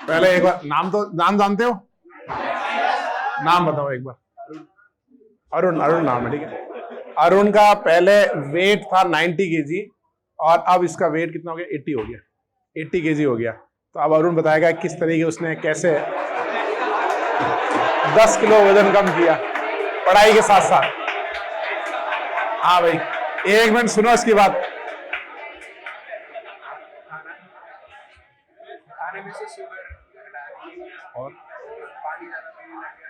पहले एक बार नाम जानते हो? नाम बताओ एक बार। अरुण नाम है, ठीक है। अरुण का पहले वेट था 90 केजी और अब इसका वेट कितना हो गया? 80 हो गया, 80 केजी हो गया। तो अब अरुण बताएगा किस तरीके उसने कैसे 10 किलो वजन कम किया पढ़ाई के साथ साथ। हाँ भाई, एक मिनट सुनो इसकी बात। खाने में से शुगर घटा दी और पानी ज्यादा पीने लग गया।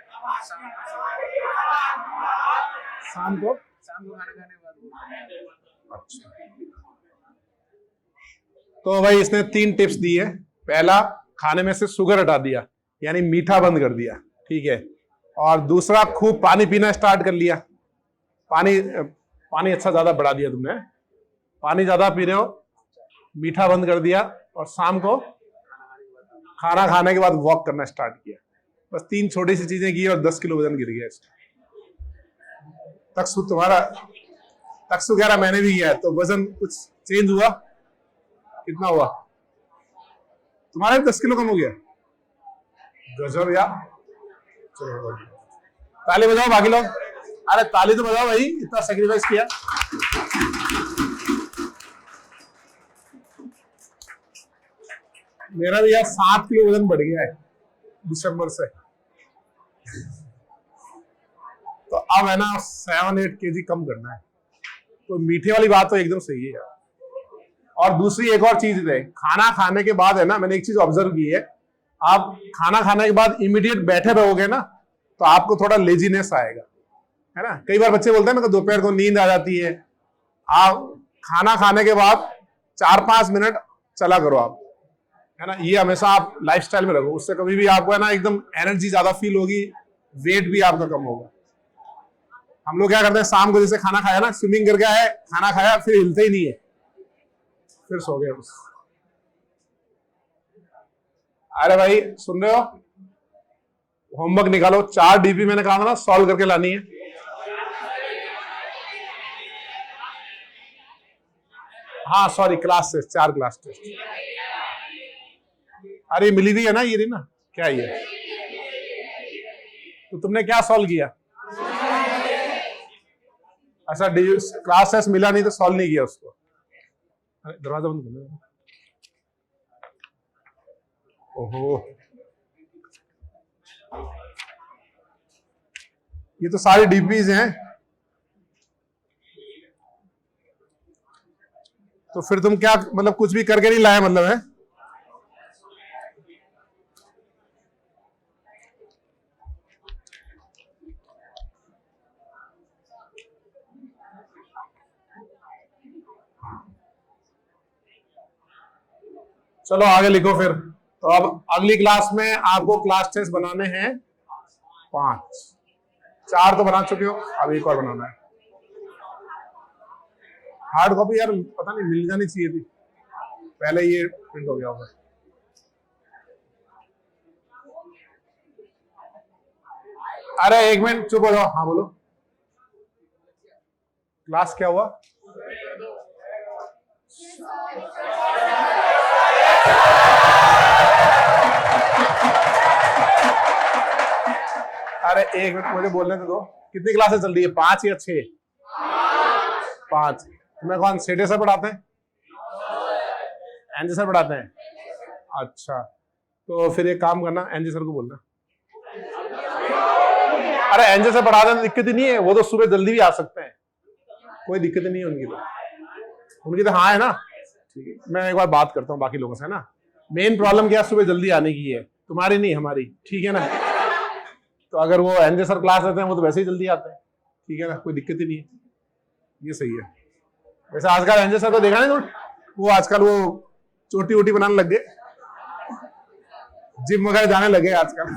शाम को खाना खाने के बाद अच्छा, तो भाई इसने 3 टिप्स दी है। पहला, खाने में से शुगर हटा दिया, यानी मीठा बंद कर दिया, ठीक है। और दूसरा, खूब पानी पीना स्टार्ट कर लिया। पानी अच्छा ज्यादा बढ़ा दिया तुमने, पानी ज्यादा पी रहे हो, मीठा बंद कर दिया, और शाम को खाना खाने के बाद वॉक करना स्टार्ट किया। बस 3 छोटी सी चीजें की और 10 किलो वजन गिर गया इसका। तकसु कह रहा मैंने भी किया है, तो वजन कुछ चेंज हुआ? कितना हुआ? तुम्हारा भी 10 किलो कम हो गया? गजब यार। चलो ताली बजाओ बाकी लोग। अरे ताली तो बजाओ भाई, इतना सेक्रीफाइस किया। मेरा भी यार 7 किलो वजन बढ़ गया है दिसंबर से। तो अब है ना 7-8 केजी कम करना है। तो मीठे वाली बात तो एकदम सही है यार। और दूसरी एक और चीज है, खाना खाने के बाद है ना, मैंने एक चीज ऑब्जर्व की है, आप खाना खाने के बाद इमीडिएट बैठे रहोगे ना, तो आपको थोड़ा लेजीनेस आएगा, है ना। कई बार बच्चे बोलते हैं ना दोपहर को नींद आ जाती है। आप खाना खाने के बाद 4-5 मिनट चला करो आप, है ना। ये हमेशा आप लाइफस्टाइल में रखो, उससे कभी भी आपको है ना एकदम एनर्जी ज्यादा फील होगी, वेट भी आपका कम होगा। हम लोग क्या करते हैं, शाम को जैसे खाना खाया ना, स्विमिंग करके आए, खाना खाया, फिर हिलते ही नहीं है, फिर सो गए बस। अरे भाई सुन रहे हो? होमवर्क निकालो, 4 डीपी मैंने कहा था ना सॉल्व करके लानी है। हाँ sorry, class test, 4 class test. अरे मिली हुई है ना, ये रही ना, क्या ये? तो तुमने क्या सॉल्व किया? अच्छा, क्लास टेस्ट मिला नहीं तो सॉल्व नहीं किया उसको। अरे दरवाजा बंद कर दो। ओहो, ये तो सारे डीपीज हैं। तो फिर तुम क्या मतलब कुछ भी करके नहीं लाए मतलब है? चलो आगे लिखो फिर। तो अब अगली क्लास में आपको क्लास टेस्ट बनाने हैं 5। 4 तो बना चुके हो, अब एक और बनाना है। हार्ड कॉपी यार पता नहीं मिल जानी चाहिए थी, पहले ये प्रिंट हो गया होगा। अरे एक मिनट चुप हो जाओ। हाँ बोलो, क्लास क्या हुआ? अरे एक मिनट मुझे बोलने तो दो, कितनी क्लासेस चल रही है? 5 या 6? 5। तुम्हें कौन सेठे सर पढ़ाते हैं? एनजे सर पढ़ाते हैं? अच्छा, तो फिर एक काम करना, एनजे सर को बोलना। अरे एनजे सर पढ़ा देना, दिक्कत ही नहीं है, वो तो सुबह जल्दी भी आ सकते हैं, कोई दिक्कत नहीं है उनकी तो हाँ है ना। ठीक है, मैं एक बार बात करता हूँ बाकी लोगों से ना। मेन प्रॉब्लम क्या सुबह जल्दी आने की है, तुम्हारी नहीं हमारी, ठीक है ना। तो अगर वो एनजे सर क्लास लेते हैं, वो तो वैसे ही जल्दी आते हैं, ठीक है ना, कोई दिक्कत ही नहीं है, ये सही है। वैसे आजकल एनजे सर को देखा नहीं तो वो आजकल वो चोटी वोटी बनाने लग गए, जिम वगैरह जाने लगे आजकल।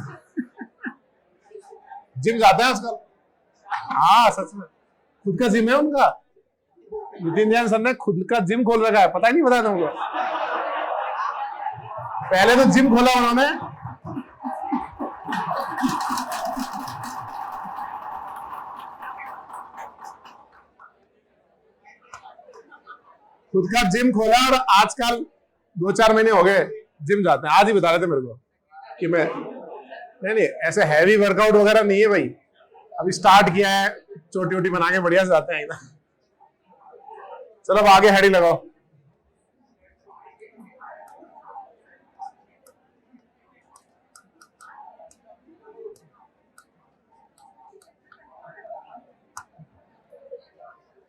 जिम जाते हैं आजकल। हाँ सच में, खुद का जिम है उनका। नितिन जैन सर ने खुद का जिम खोल रखा है, पता ही नहीं बताया तुमको? पहले तो जिम खोला उन्होंने, खुद का जिम खोला और आजकल 2-4 महीने हो गए जिम जाते हैं, आज ही बता रहे थे मेरे को कि मैं नहीं ऐसे हैवी वर्कआउट वगैरह नहीं है भाई, अभी स्टार्ट किया है, छोटी छोटी बना के बढ़िया से जाते हैं एकदम। चलो अब आगे हेडिंग लगाओ।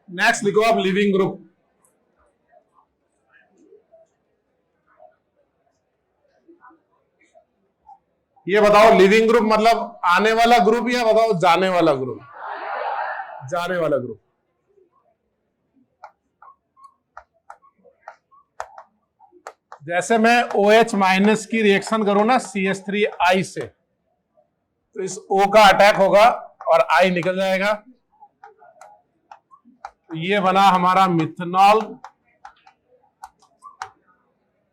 नेक्स्ट लिखो आप लिविंग ग्रुप। ये बताओ लिविंग ग्रुप मतलब आने वाला ग्रुप या बताओ जाने वाला ग्रुप? जाने वाला ग्रुप। जैसे मैं OH माइनस की रिएक्शन करूं ना CH3I से, तो इस O का अटैक होगा और I निकल जाएगा, तो ये बना हमारा मिथनॉल।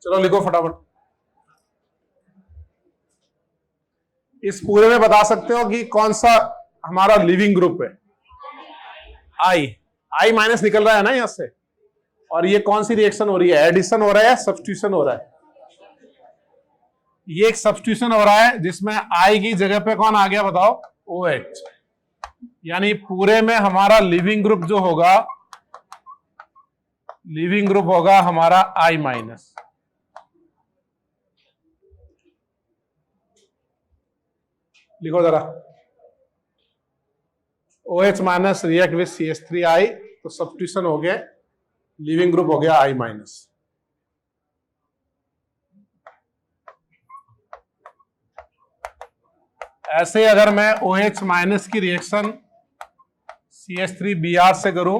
चलो लिखो फटाफट। इस पूरे में बता सकते हो कि कौन सा हमारा लिविंग ग्रुप है? I माइनस निकल रहा है ना यहां से, और ये कौन सी रिएक्शन हो रही है? एडिशन हो रहा है, सब्स्टिट्यूशन हो रहा है? ये एक सब्स्टिट्यूशन हो रहा है जिसमें I की जगह पे कौन आ गया बताओ? OH। यानी पूरे में हमारा लिविंग ग्रुप जो होगा, लिविंग ग्रुप होगा हमारा I माइनस। लिखो जरा, OH minus react with CH3I, तो सब्स्टिट्यूशन हो गया, लिविंग ग्रुप हो गया I माइनस। ऐसे अगर मैं OH माइनस की रिएक्शन CH3Br से करूं,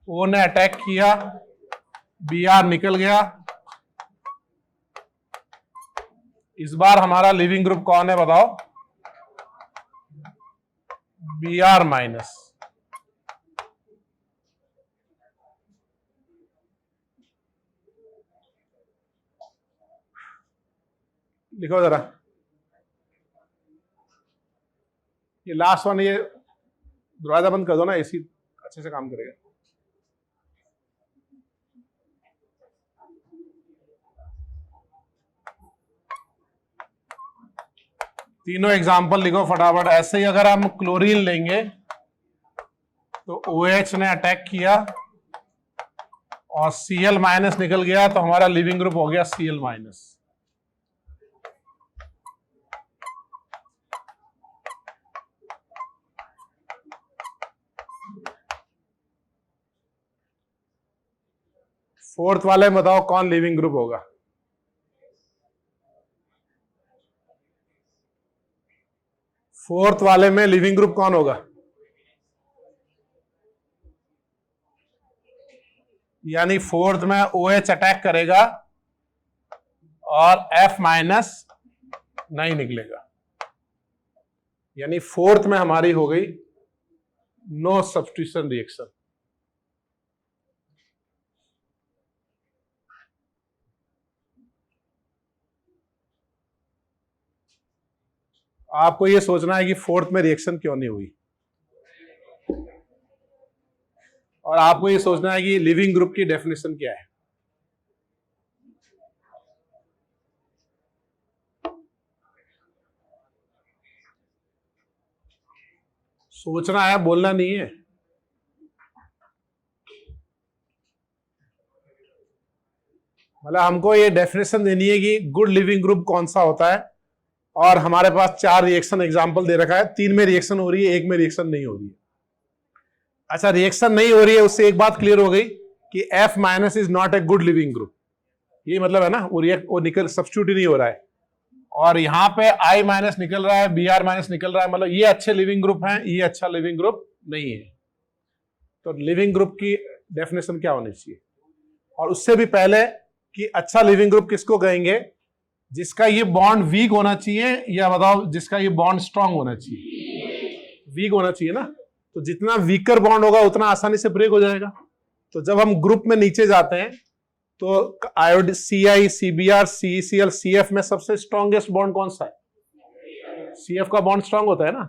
O ने अटैक किया, Br निकल गया, इस बार हमारा लिविंग ग्रुप कौन है बताओ? Br minus. लिखो जरा, ये लास्ट वन, ये दरवाजा बंद कर दो ना, एसी अच्छे से काम करेगा। तीनों एग्जाम्पल लिखो फटाफट। ऐसे ही अगर हम क्लोरीन लेंगे तो OH ने अटैक किया और Cl माइनस निकल गया, तो हमारा लिविंग ग्रुप हो गया Cl माइनस। फोर्थ वाले में बताओ कौन लिविंग ग्रुप होगा? फोर्थ वाले में लिविंग ग्रुप कौन होगा? यानी फोर्थ में OH अटैक करेगा और F माइनस नहीं निकलेगा, यानी फोर्थ में हमारी हो गई नो सब्स्टिट्यूशन रिएक्शन। आपको यह सोचना है कि फोर्थ में रिएक्शन क्यों नहीं हुई, और आपको यह सोचना है कि लिविंग ग्रुप की डेफिनेशन क्या है। सोचना है, बोलना नहीं है। मतलब हमको ये डेफिनेशन देनी है कि गुड लिविंग ग्रुप कौन सा होता है, और हमारे पास 4 रिएक्शन एग्जाम्पल दे रखा है, 3 में रिएक्शन हो रही है, 1 में रिएक्शन नहीं हो रही है। अच्छा, रिएक्शन नहीं हो रही है, उससे एक बात क्लियर हो गई कि F minus is not a good leaving group. ये मतलब है ना, वो निकल सब्स्टिट्यूट नहीं हो रहा है, और यहां पे I माइनस निकल रहा है, Br माइनस निकल रहा है, मतलब ये अच्छे लिविंग ग्रुप हैं, ये अच्छा लिविंग ग्रुप नहीं है। तो लिविंग ग्रुप की डेफिनेशन क्या होनी चाहिए? और उससे भी पहले कि अच्छा लिविंग ग्रुप किसको कहेंगे? जिसका ये बॉन्ड वीक होना चाहिए, या बताओ जिसका ये बॉन्ड स्ट्रांग होना चाहिए? वीक होना चाहिए ना, तो जितना वीकर बॉन्ड होगा उतना आसानी से ब्रेक हो जाएगा। तो जब हम ग्रुप में नीचे जाते हैं तो iodine CI, CBr, CeCl, CF में सबसे स्ट्रॉन्गेस्ट बॉन्ड कौन सा है? CF का बॉन्ड स्ट्रांग होता है ना,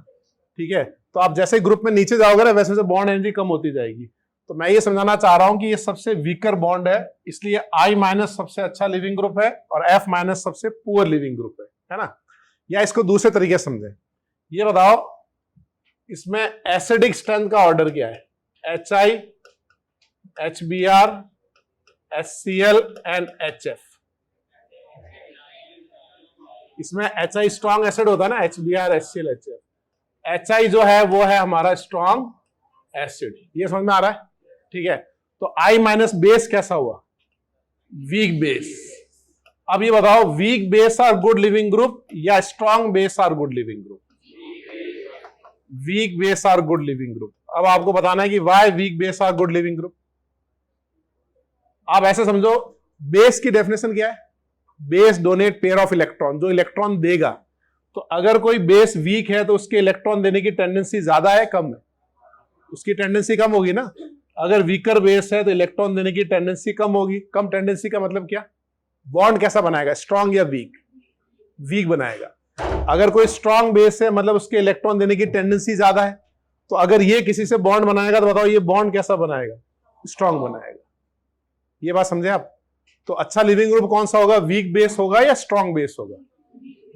ठीक है। तो आप जैसे ग्रुप में नीचे जाओगे ना, वैसे वैसे बॉन्ड एनर्जी कम होती जाएगी। तो मैं ये समझाना चाह रहा हूं कि ये सबसे वीकर बॉन्ड है, इसलिए I माइनस सबसे अच्छा लिविंग ग्रुप है और F माइनस सबसे पुअर लिविंग ग्रुप है ना। या इसको दूसरे तरीके से समझें, ये बताओ इसमें एसिडिक स्ट्रेंथ का ऑर्डर क्या है? HI, HBr, HCl and HF। इसमें HI स्ट्रॉन्ग एसिड होता है ना, HBr, HCl, HF। HI जो है वो है हमारा स्ट्रॉन्ग एसिड, ये समझ में आ रहा है? ठीक है, तो I माइनस बेस कैसा हुआ? Weak base. अब ये बताओ weak base are good leaving group या strong base are good leaving group? Weak base are good leaving group. अब आपको बताना है कि why weak base are good leaving group. आप ऐसे समझो, बेस की डेफिनेशन क्या है? Base donate pair of electron, जो इलेक्ट्रॉन देगा। तो अगर कोई बेस वीक है तो उसके इलेक्ट्रॉन देने की टेंडेंसी ज्यादा है कम है? उसकी टेंडेंसी कम होगी ना। अगर वीकर बेस है तो इलेक्ट्रॉन देने की टेंडेंसी कम होगी। कम टेंडेंसी का मतलब क्या? बॉन्ड कैसा बनाएगा, स्ट्रॉन्ग या वीक? वीक बनाएगा। अगर कोई स्ट्रॉन्ग बेस है मतलब उसके इलेक्ट्रॉन देने की टेंडेंसी ज्यादा है, तो अगर ये किसी से बॉन्ड बनाएगा तो बताओ ये बॉन्ड कैसा बनाएगा? स्ट्रॉन्ग बनाएगा। ये बात समझे आप? तो अच्छा लिविंग ग्रुप कौन सा होगा? वीक बेस होगा या स्ट्रॉन्ग बेस होगा?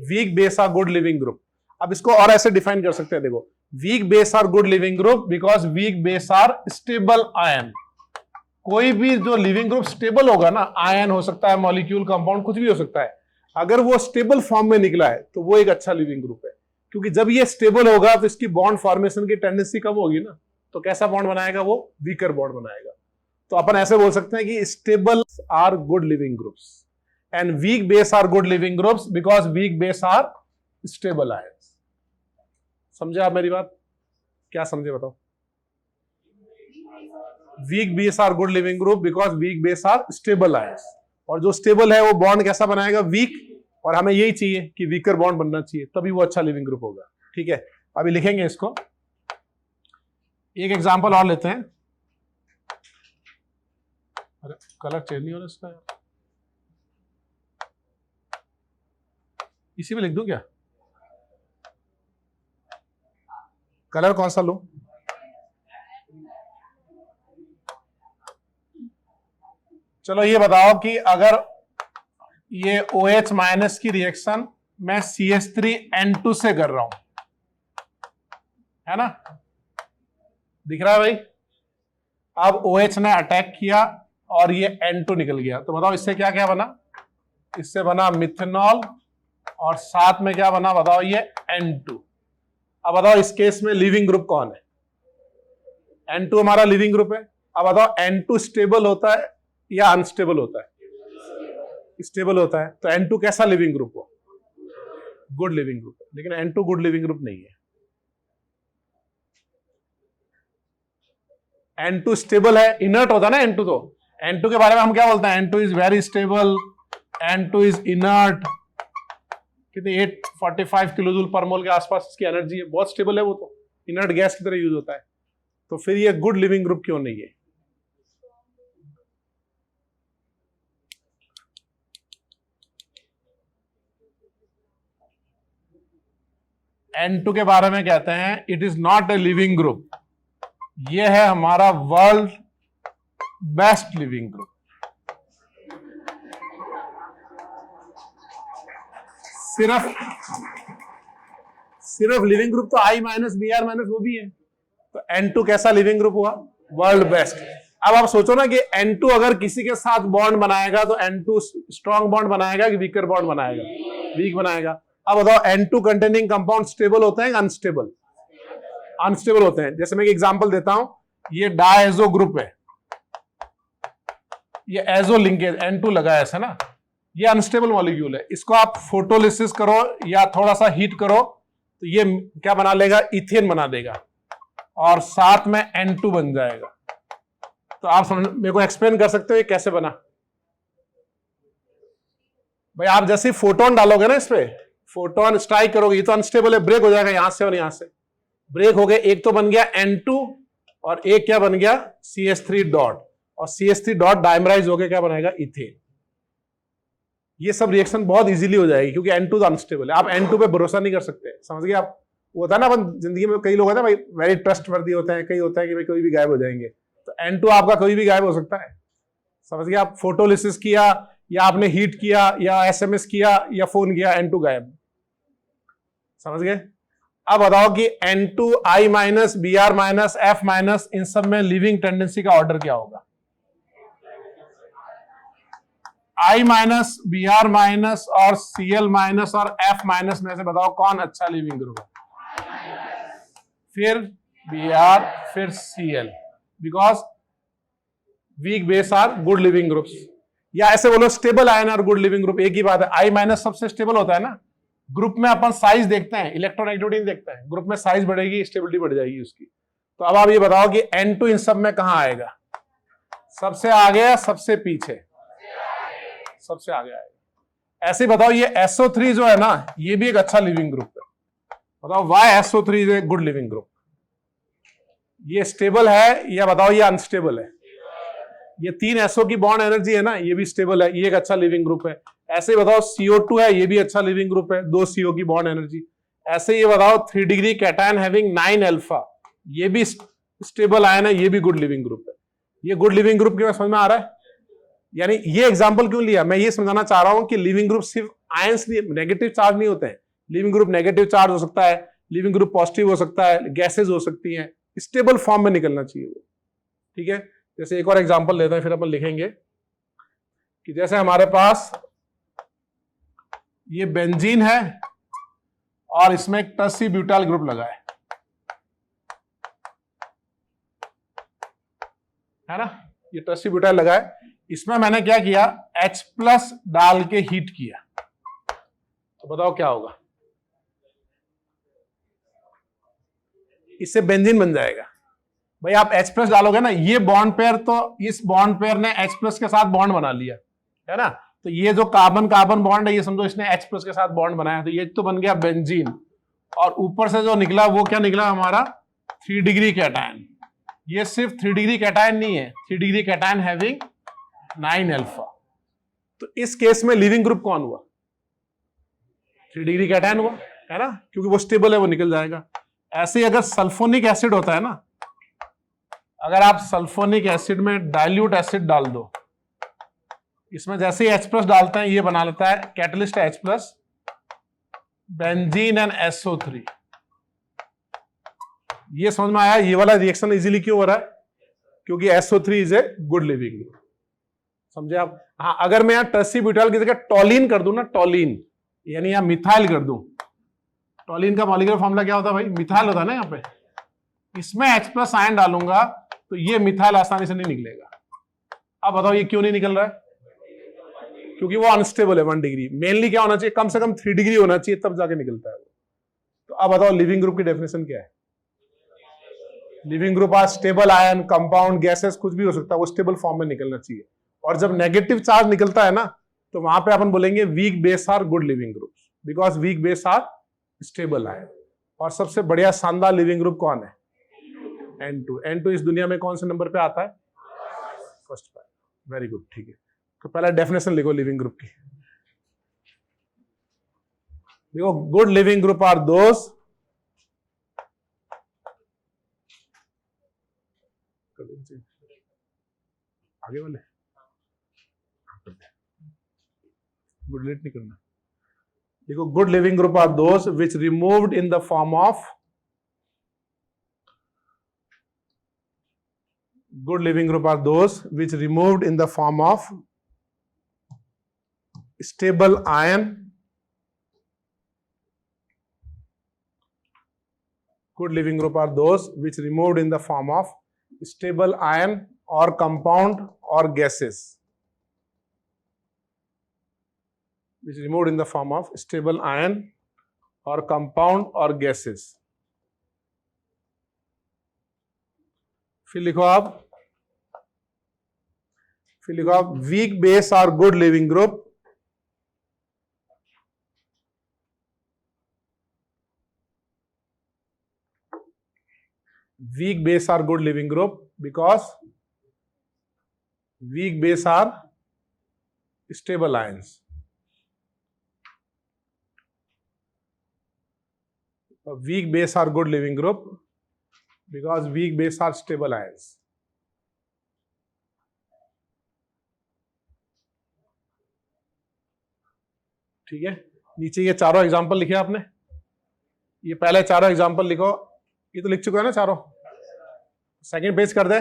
Weak base are good leaving group. अब इसको और ऐसे डिफाइन कर सकते हैं, देखो, weak base are good leaving group because weak base are stable ion. कोई भी जो लिविंग ग्रुप स्टेबल होगा ना, आयन हो सकता है, मॉलिक्यूल, कंपाउंड, कुछ भी हो सकता है, अगर वो स्टेबल फॉर्म में निकला है तो वो एक अच्छा लिविंग ग्रुप है। क्योंकि जब ये स्टेबल होगा तो इसकी बॉन्ड फॉर्मेशन की टेंडेंसी कम होगी ना, तो कैसा बॉन्ड बनाएगा? वो वीकर बॉन्ड बनाएगा। तो अपन ऐसे बोल सकते हैं कि stable are good leaving groups and weak base are good leaving groups because weak base are stable ions. समझे आप मेरी बात? क्या समझे बताओ? Weak base are good leaving group because weak base are stable ions. और जो स्टेबल है वो बॉन्ड कैसा बनाएगा? वीक। और हमें यही चाहिए कि वीकर बॉन्ड बनना चाहिए, तभी वो अच्छा लिविंग ग्रुप होगा। ठीक है, अभी लिखेंगे इसको। एक एग्जांपल और लेते हैं। अरे कलर चेंज नहीं हो रहा इसका यार, इसी में लिख दूं क्या? कलर कौन सा लूं? चलो ये बताओ कि अगर ये OH माइनस की रिएक्शन मैं CH3N2 से कर रहा हूं, है ना? दिख रहा है भाई? अब OH ने अटैक किया और ये N2 निकल गया, तो बताओ इससे क्या क्या बना? इससे बना मिथेनॉल और साथ में क्या बना बताओ? ये N2। अब बताओ इस केस में लिविंग ग्रुप कौन है? N2 हमारा लिविंग ग्रुप है। अब बताओ N2 स्टेबल होता है या अनस्टेबल होता है? स्टेबल होता है। तो N2 कैसा लिविंग ग्रुप हो? गुड लिविंग ग्रुप है। लेकिन N2 गुड लिविंग ग्रुप नहीं है। N2 स्टेबल है, इनर्ट होता है ना N2। तो N2 के बारे में हम क्या बोलते हैं? N2 is very stable, N2 is inert. कितनी 845 किलो जूल पर मोल के आसपास इसकी एनर्जी है, बहुत स्टेबल है वो, तो इनर्ट गैस की तरह यूज होता है। तो फिर ये गुड लिविंग ग्रुप क्यों नहीं है? N2 के बारे में कहते हैं it is not a living group, ये है हमारा वर्ल्ड बेस्ट लिविंग ग्रुप। सिर्फ लिविंग ग्रुप तो I माइनस BR माइनस वो भी है। तो N2 कैसा लिविंग ग्रुप हुआ? World best. अब आप सोचो ना कि N2 अगर किसी के साथ बॉन्ड बनाएगा तो N2 स्ट्रॉन्ग बॉन्ड बनाएगा कि वीकर बॉन्ड बनाएगा? वीक बनाएगा। अब बताओ N2 कंटेनिंग कंपाउंड स्टेबल होते हैं अनस्टेबल? अनस्टेबल होते हैं। जैसे मैं एक एग्जांपल देता हूं, ये डायजो ग्रुप है, ये एजो लिंकेज N2 लगा है ऐसा ना, ये अनस्टेबल मॉलिक्यूल है। इसको आप फोटोलिसिस करो या थोड़ा सा हीट करो तो ये क्या बना लेगा? इथेन बना देगा और साथ में N2 बन जाएगा। तो आप समझ, मेरे को एक्सप्लेन कर सकते हो ये कैसे बना? भाई आप जैसे फोटोन डालोगे ना इस पे, फोटोन स्ट्राइक करोगे, ये तो अनस्टेबल है, ब्रेक हो जाएगा यहां से और यहां से। ब्रेक हो गए, एक तो बन गया N2 और एक क्या बन गया? CH3 डॉट, और CH3 डॉट डायमराइज हो गया, क्या बनाएगा? इथेन। ये सब रिएक्शन बहुत इजीली हो जाएगी क्योंकि N2 तो अनस्टेबल है। आप N2 पे भरोसा नहीं कर सकते, समझ गए आप? वो होता है ना, अपन जिंदगी में कई लोग होते हैं भाई वेरी ट्रस्टवर्दी होते हैं, कई होता है कि भाई कोई भी गायब हो जाएंगे। तो N2 आपका कोई भी गायब हो सकता है, समझ गए आप। फोटोलिसिस किया या आपने हीट किया या SMS किया या फोन किया, N2 गायब, समझ गए। अब बताओ कि N2 I minus Br minus F minus इन सब में लिविंग टेंडेंसी का ऑर्डर क्या होगा? I माइनस Br माइनस और Cl माइनस और F माइनस में से बताओ कौन अच्छा लिविंग ग्रुप है? फिर Br फिर Cl, because weak base are good leaving groups, या ऐसे बोलो stable ion are good leaving group, एक ही बात है। I माइनस सबसे स्टेबल होता है ना, ग्रुप में अपन साइज देखते हैं, इलेक्ट्रोनेगेटिविटी देखते हैं, ग्रुप में साइज बढ़ेगी स्टेबिलिटी बढ़ जाएगी उसकी। तो अब आप ये बताओ कि N2 इन सब में कहां आएगा? सबसे आगे या सबसे पीछे? सबसे आगे आएगा। ऐसे बताओ ये SO3 जो है ना, ये भी एक अच्छा लिविंग ग्रुप है, बताओ why SO3 is a good leaving group? ये स्टेबल है या बताओ ये अनस्टेबल है? ये 3 SO की बॉन्ड एनर्जी है ना, ये भी स्टेबल है, ये एक अच्छा लिविंग ग्रुप है। ऐसे ही बताओ CO2 है, ये भी अच्छा लिविंग ग्रुप है, 2 CO की बॉन्ड एनर्जी। ऐसे ये बताओ 3 डिग्री कैटायन हैविंग 9 अल्फा, ये भी स्टेबल आयन है, ये भी गुड लिविंग ग्रुप है। ये गुड लिविंग ग्रुप क्यों समझ में आ रहा है? यानी ये एग्जांपल क्यों लिया, मैं ये समझाना चाह रहा हूं कि लिविंग ग्रुप सिर्फ आयंस नेगेटिव चार्ज नहीं होते हैं। लिविंग ग्रुप नेगेटिव चार्ज हो सकता है, लिविंग ग्रुप पॉजिटिव हो सकता है, गैसेज हो सकती हैं, स्टेबल फॉर्म में निकलना चाहिए वो, ठीक है। जैसे एक और एग्जांपल लेते हैं, फिर अपन लिखेंगे कि जैसे हमारे पास ये बेंजीन है और इसमें एक टसी ब्यूटाइल ग्रुप लगा है ना, ये टसी ब्यूटाइल लगा है। इसमें मैंने क्या किया, H+ डाल के हीट किया, तो बताओ क्या होगा? इससे बेंजीन बन जाएगा। भाई आप H+ डालोगे ना, ये बॉन्ड पेयर, तो इस बॉन्ड पेयर ने H+ के साथ बॉन्ड बना लिया है ना, तो ये जो कार्बन कार्बन बॉन्ड है, ये समझो इसने H+ के साथ बॉन्ड बनाया, तो ये तो बन गया बेंजीन। और ऊपर से जो निकला वो क्या निकला हमारा? 3 डिग्री कैटायन। ये सिर्फ 3 डिग्री कैटायन नहीं है, 3 डिग्री कैटायन हैविंग 9 अल्फा। तो इस केस में लिविंग ग्रुप कौन हुआ? 3 डिग्री कैटायन हुआ, है ना, क्योंकि वो स्टेबल है, वो निकल जाएगा। ऐसे ही अगर सल्फोनिक एसिड होता है ना, अगर आप सल्फोनिक एसिड में डाइल्यूट एसिड डाल दो, इसमें जैसे ही H+ डालते हैं, ये बना लेता है catalyst H+, benzene and SO3। ये समझ में आया? ये वाला रिएक्शन इजीली क्यों हो रहा है? क्योंकि SO3 is a good leaving group, समझे आप। हाँ, अगर मैं यहां टर्सी ब्यूटाइल की जगह टॉलिन कर दूं ना, टॉलिन यानी यहां मिथाइल कर दूं, टॉलिन का मॉलिक्यूलर फॉर्मूला क्या होता है भाई? मिथाइल होता है ना यहाँ पे। इसमें H+ आयन डालूंगा तो ये मिथाइल आसानी से नहीं निकलेगा। अब बताओ ये क्यों नहीं निकल रहा है? क्योंकि वो अनस्टेबल है 1 डिग्री। मेनली क्या होना चाहिए? कम से कम 3 डिग्री होना चाहिए, तब जाके निकलता है वो। तो अब बताओ लिविंग ग्रुप की डेफिनेशन क्या है? Leaving group are stable ion, compound, gases, कुछ भी हो सकता है, वो स्टेबल फॉर्म में निकलना चाहिए। और जब नेगेटिव चार्ज निकलता है ना, तो वहां पे अपन बोलेंगे weak base are good leaving groups, because weak base are stable ion. और सबसे बढ़िया शानदार लिविंग ग्रुप कौन है? N2। N2 इस दुनिया में कौन से नंबर पे आता है? फर्स्ट पे। वेरी गुड, ठीक है। तो पहला डेफिनेशन लिखो लिविंग ग्रुप की। देखो, good leaving group are those आगे वाले, गुड लेट नहीं करना। देखो, good leaving group are those which removed in the form of, good living group are those which removed in the form of stable ion, good living group are those which removed in the form of stable ion or compound or gases, which removed in the form of stable ion or compound or gases। फिर लिखो आप, weak base are good leaving group, weak base are good living group because weak base are stable ions। weak base are good living group because weak base are stable ions। ठीक है, नीचे ये चारों example लिखे आपने, ये पहले चारों एग्जाम्पल लिखो, ये तो लिख चुका है ना चारों। सेकंड पेज कर दे,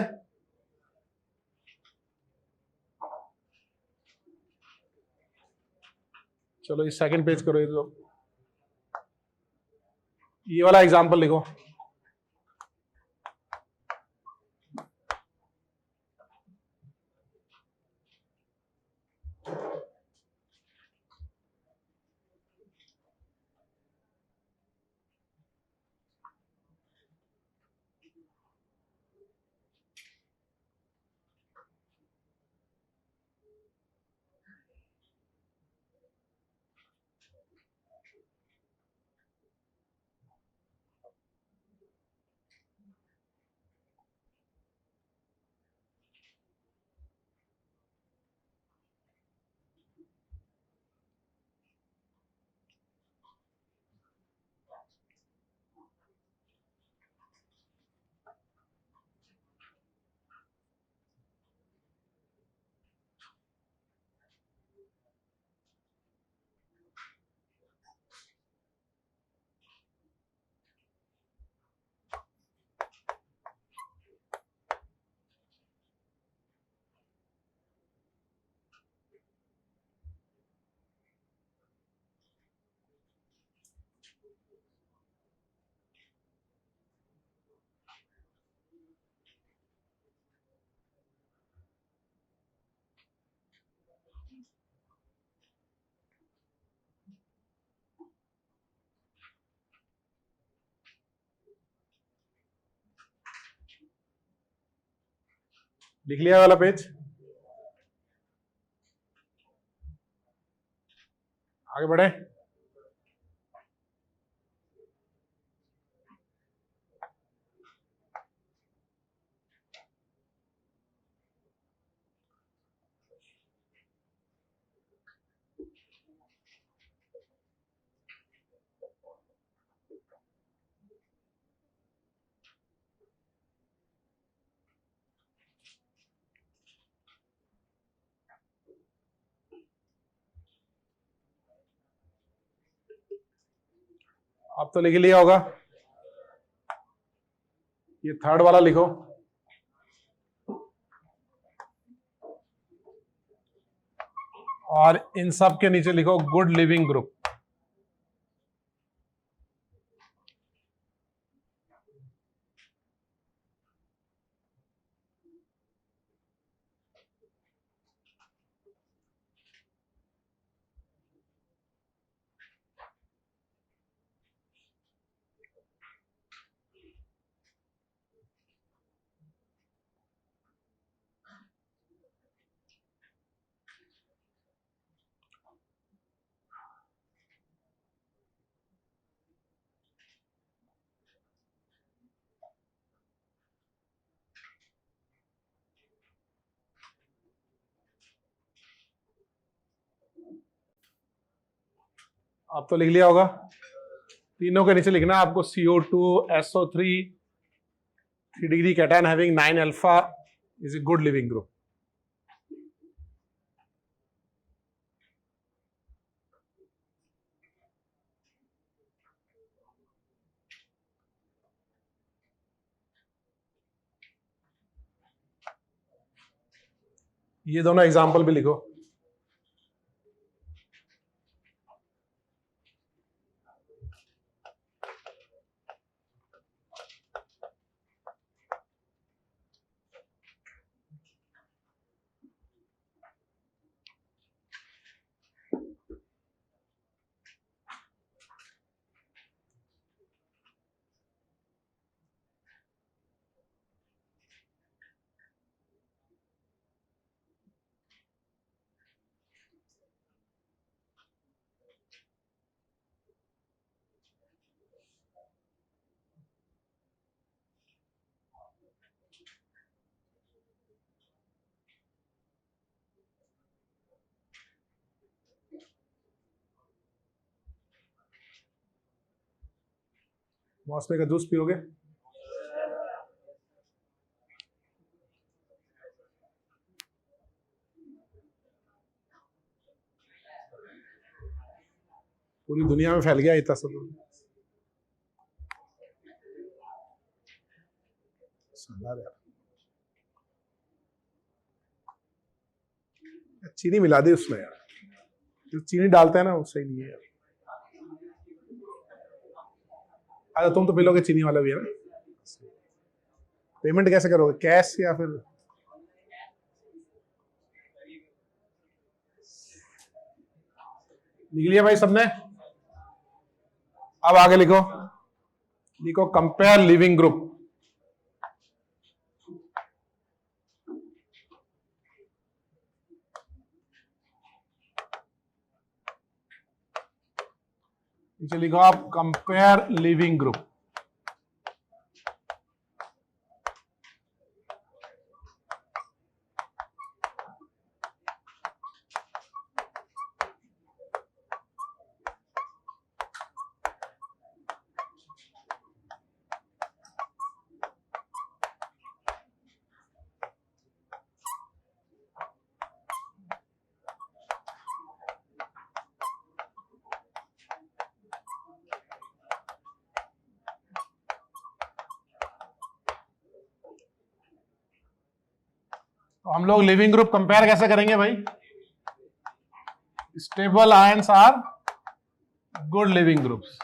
चलो ये सेकंड पेज करो, ये तो ये वाला एग्जाम्पल लिखो। लिख लिया वाला पेज, आगे बढ़े। अब तो लिख लिया होगा, ये थर्ड वाला लिखो, और इन सब के नीचे लिखो गुड लिविंग ग्रुप। अब तो लिख लिया होगा, तीनों के नीचे लिखना है आपको CO2 SO3 3 degree cation having 9 alpha is a good leaving group. ये दोनों एग्जाम्पल भी लिखो। मौसमी का जूस पियोगे? पूरी दुनिया में फैल गया इतना सब। शानदार यार, चीनी मिला दी उसमें यार, जो चीनी डालते हैं ना वो सही नहीं है यार। अरे तुम तो पिलोगे चीनी वाला भी है ना। पेमेंट कैसे करोगे, कैश या फिर? लिख लिया भाई सबने? अब आगे लिखो, लिखो कंपेयर लिविंग ग्रुप। नीचे लिखो आप कंपेयर लिविंग ग्रुप। तो हम लोग लिविंग ग्रुप कंपेयर कैसे करेंगे भाई? Stable ions are good leaving groups.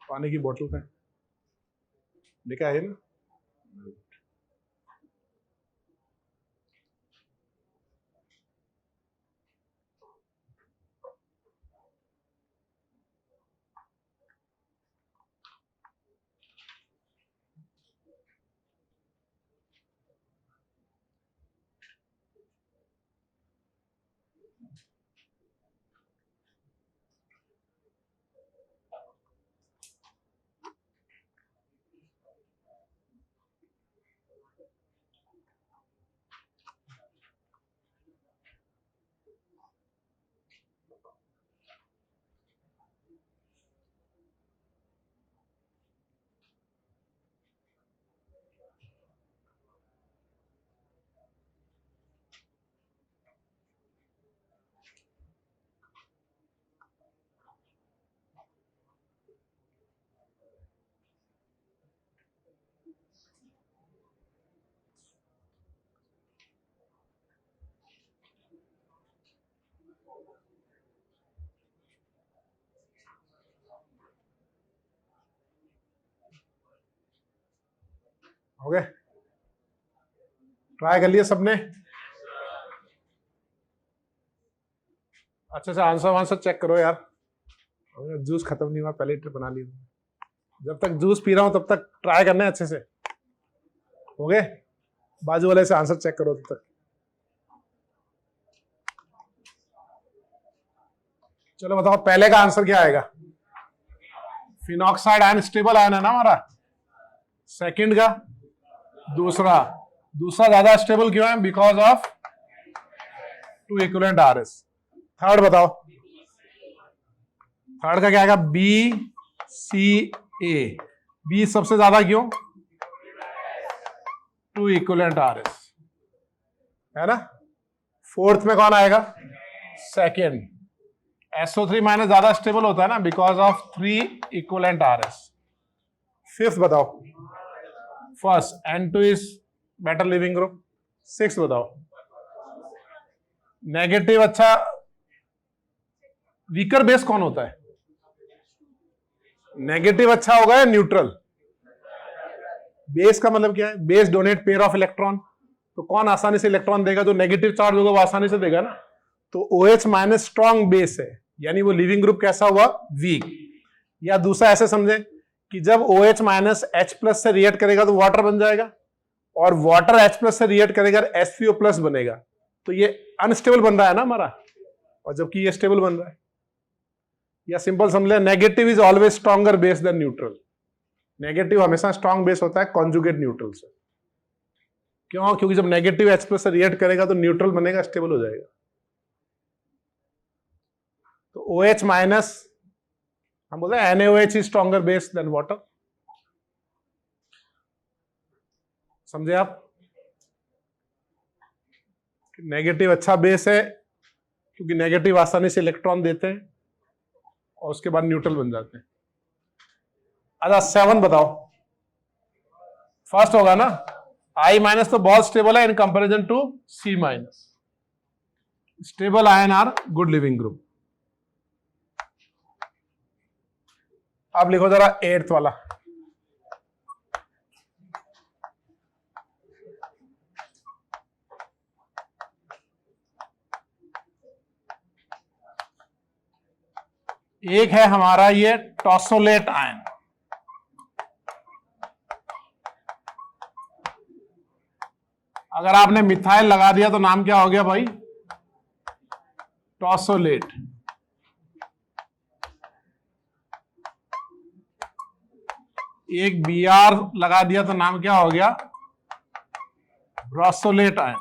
पानी की बोतल का लिखा है ना? हो गए? ट्राई कर लिया सबने? अच्छे से आंसर वांसर चेक करो यार। जूस खत्म नहीं हुआ, पहले ट्रिप बना ली। जब तक जूस पी रहा हूं तब तक ट्राई करना है अच्छे से। हो गए? बाजू वाले से आंसर चेक करो तब तक। चलो बताओ पहले का आंसर क्या आएगा? फिनॉक्साइड आयन स्टेबल आयन है ना हमारा। सेकंड का, दूसरा ज्यादा स्टेबल क्यों है? Because of 2 equivalent RS. Third बताओ, थर्ड का क्या आएगा? बी सी ए। बी सबसे ज्यादा क्यों? 2 इक्विवेलेंट आरएस है ना। फोर्थ में कौन आएगा? सेकेंड। SO3 माइनस ज्यादा स्टेबल होता है ना, because of 3 equivalent RS. Fifth बताओ। First, N2 is better leaving group. Six बताओ। नेगेटिव अच्छा वीकर बेस कौन होता है? नेगेटिव अच्छा होगा या न्यूट्रल? बेस का मतलब क्या है? Base donate pair of electron, तो कौन आसानी से इलेक्ट्रॉन देगा? जो नेगेटिव चार्ज होगा वो आसानी से देगा ना। तो OH माइनस स्ट्रॉन्ग बेस है, यानी वो लिविंग ग्रुप कैसा हुआ? वीक। या दूसरा ऐसे समझे कि जब OH माइनस H प्लस से रिएक्ट करेगा तो वाटर बन जाएगा, और वाटर H प्लस से रिएक्ट करेगा HCO प्लस बनेगा, तो ये अनस्टेबल बन रहा है ना हमारा, और जबकि ये स्टेबल बन रहा है। या सिंपल समझ ले, negative is always stronger base than neutral. Negative हमेशा स्ट्रॉन्ग बेस होता है कॉन्जुगेट न्यूट्रल से। क्यों? क्योंकि जब नेगेटिव H प्लस से रिएक्ट करेगा तो न्यूट्रल बनेगा, स्टेबल हो जाएगा। तो OH माइनस हम बोलते हैं NaOH is stronger base than water. समझे आप? नेगेटिव अच्छा बेस है क्योंकि नेगेटिव आसानी से इलेक्ट्रॉन देते हैं और उसके बाद न्यूट्रल बन जाते हैं। अच्छा 7 बताओ। फर्स्ट होगा ना, I माइनस तो बहुत स्टेबल है in comparison to C minus. Stable ion are good leaving group. अब लिखो जरा 8th वाला। एक है हमारा ये टॉसोलेट आयन। अगर आपने मिथाइल लगा दिया तो नाम क्या हो गया भाई? टॉसोलेट। एक Br लगा दिया तो नाम क्या हो गया? ब्रोसोलेट आयन।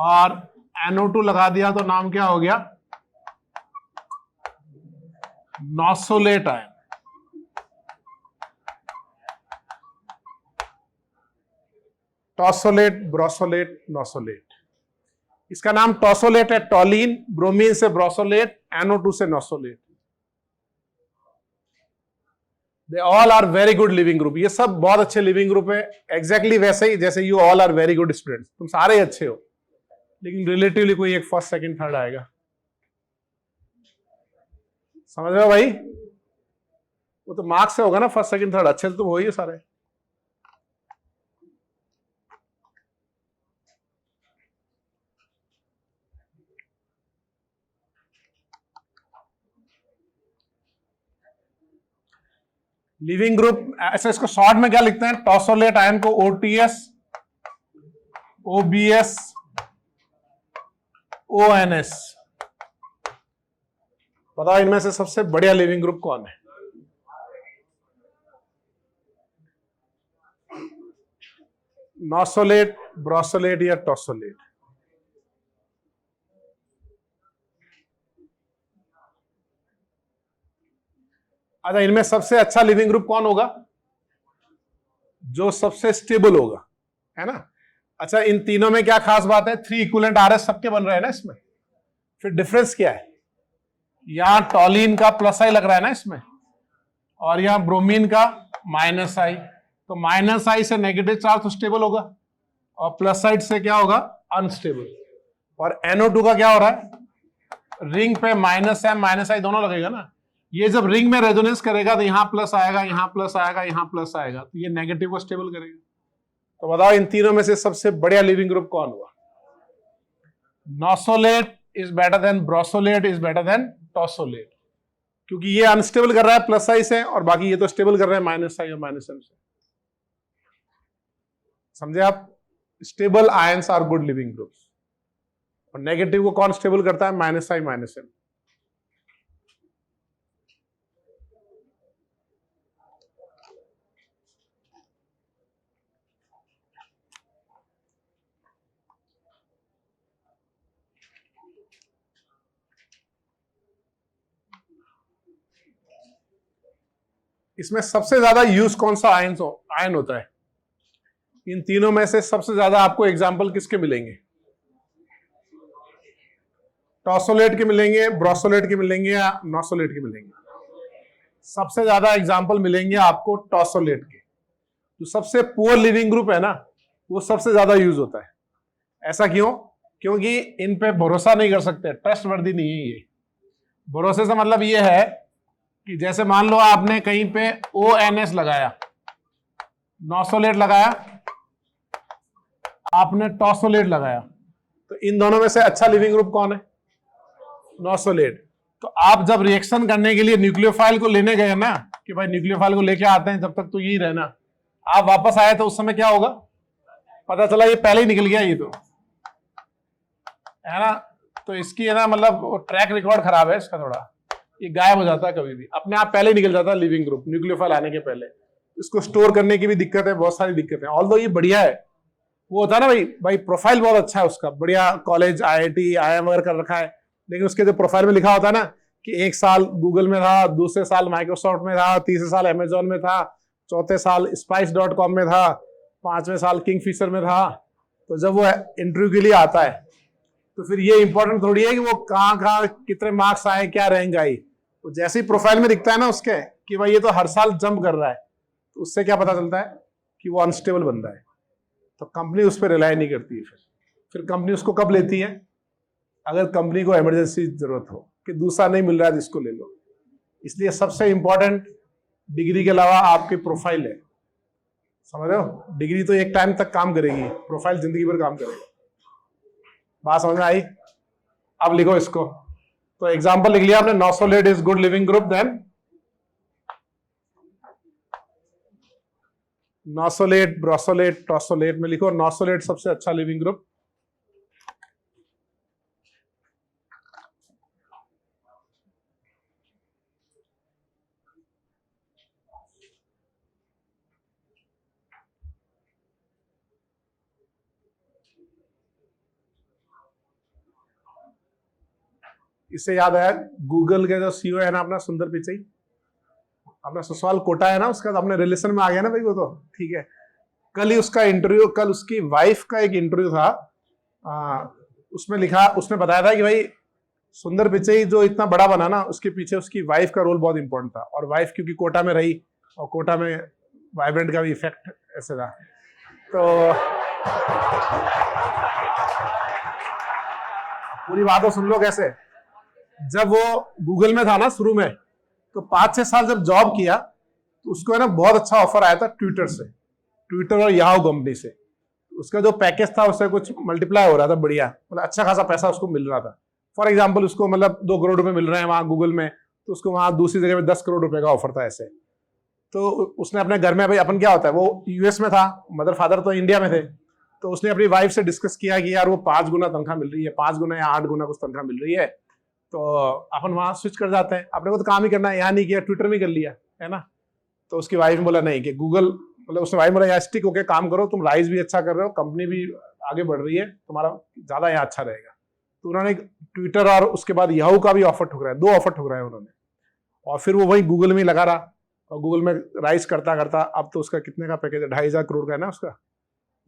और NO2 लगा दिया तो नाम क्या हो गया? नॉसोलेट आयन। टॉसोलेट, ब्रोसोलेट, नॉसोलेट। इसका नाम टॉसोलेट है, टॉलिन, ब्रोमीन से ब्रोसोलेट, NO2 से nosylate. They all are very good leaving group. ये सब बहुत अच्छे लिविंग ग्रुप है, एग्जैक्टली वैसे ही जैसे you all are very good students. तुम सारे अच्छे हो, लेकिन रिलेटिवली कोई एक फर्स्ट सेकंड थर्ड आएगा। समझ रहे हो भाई? वो तो मार्क्स से होगा ना, फर्स्ट सेकंड थर्ड। अच्छे तो तुम हो ही सारे। लिविंग ग्रुप ऐसे इसको शॉर्ट में क्या लिखते हैं? टॉसोलेट आयन को OTS, OBS, ONS। बताओ इनमें से सबसे बढ़िया लिविंग ग्रुप कौन है? नॉसोलेट, ब्रोसोलेट या टॉसोलेट? अच्छा, इनमें सबसे अच्छा लिविंग ग्रुप कौन होगा? जो सबसे स्टेबल होगा, है ना? अच्छा, इन तीनों में क्या खास बात है? 3 इक्विवेलेंट RS सबके बन रहे हैं ना इसमें। फिर डिफरेंस क्या है? यहां टॉलिन का प्लस आई लग रहा है ना इसमें, और यहां ब्रोमीन का माइनस आई। तो माइनस आई से नेगेटिव चार्ज तो स्टेबल होगा, और प्लस साइड से क्या होगा? अनस्टेबल। और NO2 का क्या हो रहा है? रिंग पे माइनस M माइनस आई दोनों लगेगा ना। ये जब रिंग में रेजोनेंस करेगा तो यहां प्लस आएगा, यहां प्लस आएगा, यहां प्लस आएगा, तो ये नेगेटिव को स्टेबल करेगा। तो बताओ इन तीनों में से सबसे बढ़िया लिविंग ग्रुप कौन हुआ? Nosylate is better than brosylate is better than tosylate, क्योंकि ये अनस्टेबल कर रहा है प्लस आई से, और बाकी ये तो स्टेबल कर रहे हैं माइनस आई और माइनस एम से। समझे आप? Stable ions are good leaving groups. और नेगेटिव को कौन स्टेबल करता है? Minus I minus M. इसमें सबसे ज्यादा यूज कौन सा आयन होता है? इन तीनों में से सबसे ज्यादा आपको एग्जाम्पल किसके मिलेंगे? टॉसोलेट के मिलेंगे, ब्रोसोलेट के मिलेंगे, या नॉसोलेट के मिलेंगे? सबसे ज्यादा एग्जाम्पल मिलेंगे आपको टॉसोलेट के। जो सबसे पुअर लिविंग ग्रुप है ना, वो सबसे ज्यादा यूज होता है। ऐसा क्यों? क्योंकि इन पे भरोसा नहीं कर सकते, ट्रस्ट वर्दी नहीं है ये। भरोसे से मतलब ये है कि जैसे मान लो आपने कहीं पे ONS लगाया, नॉसोलेट लगाया, आपने टॉसोलेट लगाया, तो इन दोनों में से अच्छा लिविंग ग्रुप कौन है? नॉसोलेट। तो आप जब रिएक्शन करने के लिए न्यूक्लियोफाइल को लेने गए ना, कि भाई न्यूक्लियोफाइल को लेके आते हैं, जब तक तो यही रहना, आप वापस आए तो उस समय क्या होगा? पता चला ये पहले ही निकल गया, ये तो है ना। तो इसकी है ना मतलब ट्रैक रिकॉर्ड खराब है इसका थोड़ा, ये गायब हो जाता है कभी भी, अपने आप पहले ही निकल जाता है लिविंग ग्रुप न्यूक्लियोफाइल आने के पहले। इसको स्टोर करने की भी दिक्कत है, बहुत सारी दिक्कतें। ऑल्दो ये बढ़िया है, वो होता है ना भाई प्रोफाइल बहुत अच्छा है उसका, बढ़िया कॉलेज IIT IIM वगैरह कर रखा है, लेकिन उसके जो प्रोफाइल में लिखा होता है ना कि 1 साल गूगल में था, दूसरे साल माइक्रोसॉफ्ट में था, तीसरे साल अमेजोन में था, चौथे साल spice.com में था, 5वें साल किंगफिशर में था। तो जब वो इंटरव्यू के लिए आता है तो फिर ये इंपॉर्टेंट थोड़ी है कि वो कहाँ कितने मार्क्स आए, क्या रैंक आई। तो जैसे ही प्रोफाइल में दिखता है ना उसके कि भाई ये तो हर साल जंप कर रहा है, तो उससे क्या पता चलता है कि वो अनस्टेबल बंदा है। तो कंपनी उस पर रिलाई नहीं करती है। फिर कंपनी उसको कब लेती है? अगर कंपनी को इमरजेंसी जरूरत हो कि दूसरा नहीं मिल रहा है जिसको ले लो। इसलिए सबसे इंपॉर्टेंट डिग्री के अलावा आपकी प्रोफाइल है, समझ रहे हो? डिग्री तो एक टाइम तक काम करेगी, प्रोफाइल जिंदगी भर काम करेगा। बात समझ में आई? अब लिखो इसको। तो एग्जांपल लिख लिया आपने, nosylate is good leaving group, then nosylate, brosylate, tosylate में लिखो नॉसोलेट सबसे अच्छा लिविंग ग्रुप। इससे याद आया, गूगल के जो CEO है ना अपना सुंदर पिचई, अपना ससुराल कोटा है ना, उसका तो अपने रिलेशन में आ गया ना भाई वो तो, ठीक है। कल ही उसका इंटरव्यू, कल उसकी वाइफ का एक इंटरव्यू था, उसमें लिखा, उसने बताया था कि भाई सुंदर पिचई जो इतना बड़ा बना ना, उसके पीछे उसकी वाइफ का रोल बहुत इंपॉर्टेंट था। और वाइफ क्योंकि कोटा में रही, और कोटा में वाइब्रेंट का भी इफेक्ट ऐसे था। तो पूरी बात तो सुन लो कैसे। जब वो गूगल में था ना शुरू में, तो 5-6 साल जब जॉब किया तो उसको है ना बहुत अच्छा ऑफर आया था ट्विटर से, ट्विटर और याहू कंपनी से। उसका जो पैकेज था उससे कुछ मल्टीप्लाई हो रहा था, बढ़िया, मतलब अच्छा खासा पैसा उसको मिल रहा था। फॉर एग्जाम्पल उसको मतलब 2 करोड़ रुपए मिल रहे हैं वहां गूगल में, तो उसको वहां दूसरी जगह में 10 करोड़ रुपए का ऑफर था ऐसे। तो उसने अपने घर में, भाई अपन क्या होता है, वो US में था, मदर फादर तो इंडिया में थे, तो उसने अपनी वाइफ से डिस्कस किया कि यार वो 5 गुना तनख्वाह मिल रही है, 5 गुना या 8 गुना कुछ तनख्वाह मिल रही है, तो अपन वहां स्विच कर जाते हैं, अपने को तो काम ही करना है, यहाँ नहीं किया ट्विटर में कर लिया, है ना। तो उसकी वाइफ ने बोला नहीं, कि गूगल, मतलब उसने वाइफ बोला यार स्टिक होके काम करो, तुम राइज भी अच्छा कर रहे हो, कंपनी भी आगे बढ़ रही है, तुम्हारा ज्यादा यहाँ अच्छा रहेगा। तो उन्होंने ट्विटर और उसके बाद याहू का भी ऑफर ठुकराया, 2 ऑफर ठुकराया उन्होंने, और फिर वो वही गूगल में लगा रहा, और गूगल में राइज करता करता अब तो उसका कितने का पैकेज है, 2,500 करोड़ का है ना उसका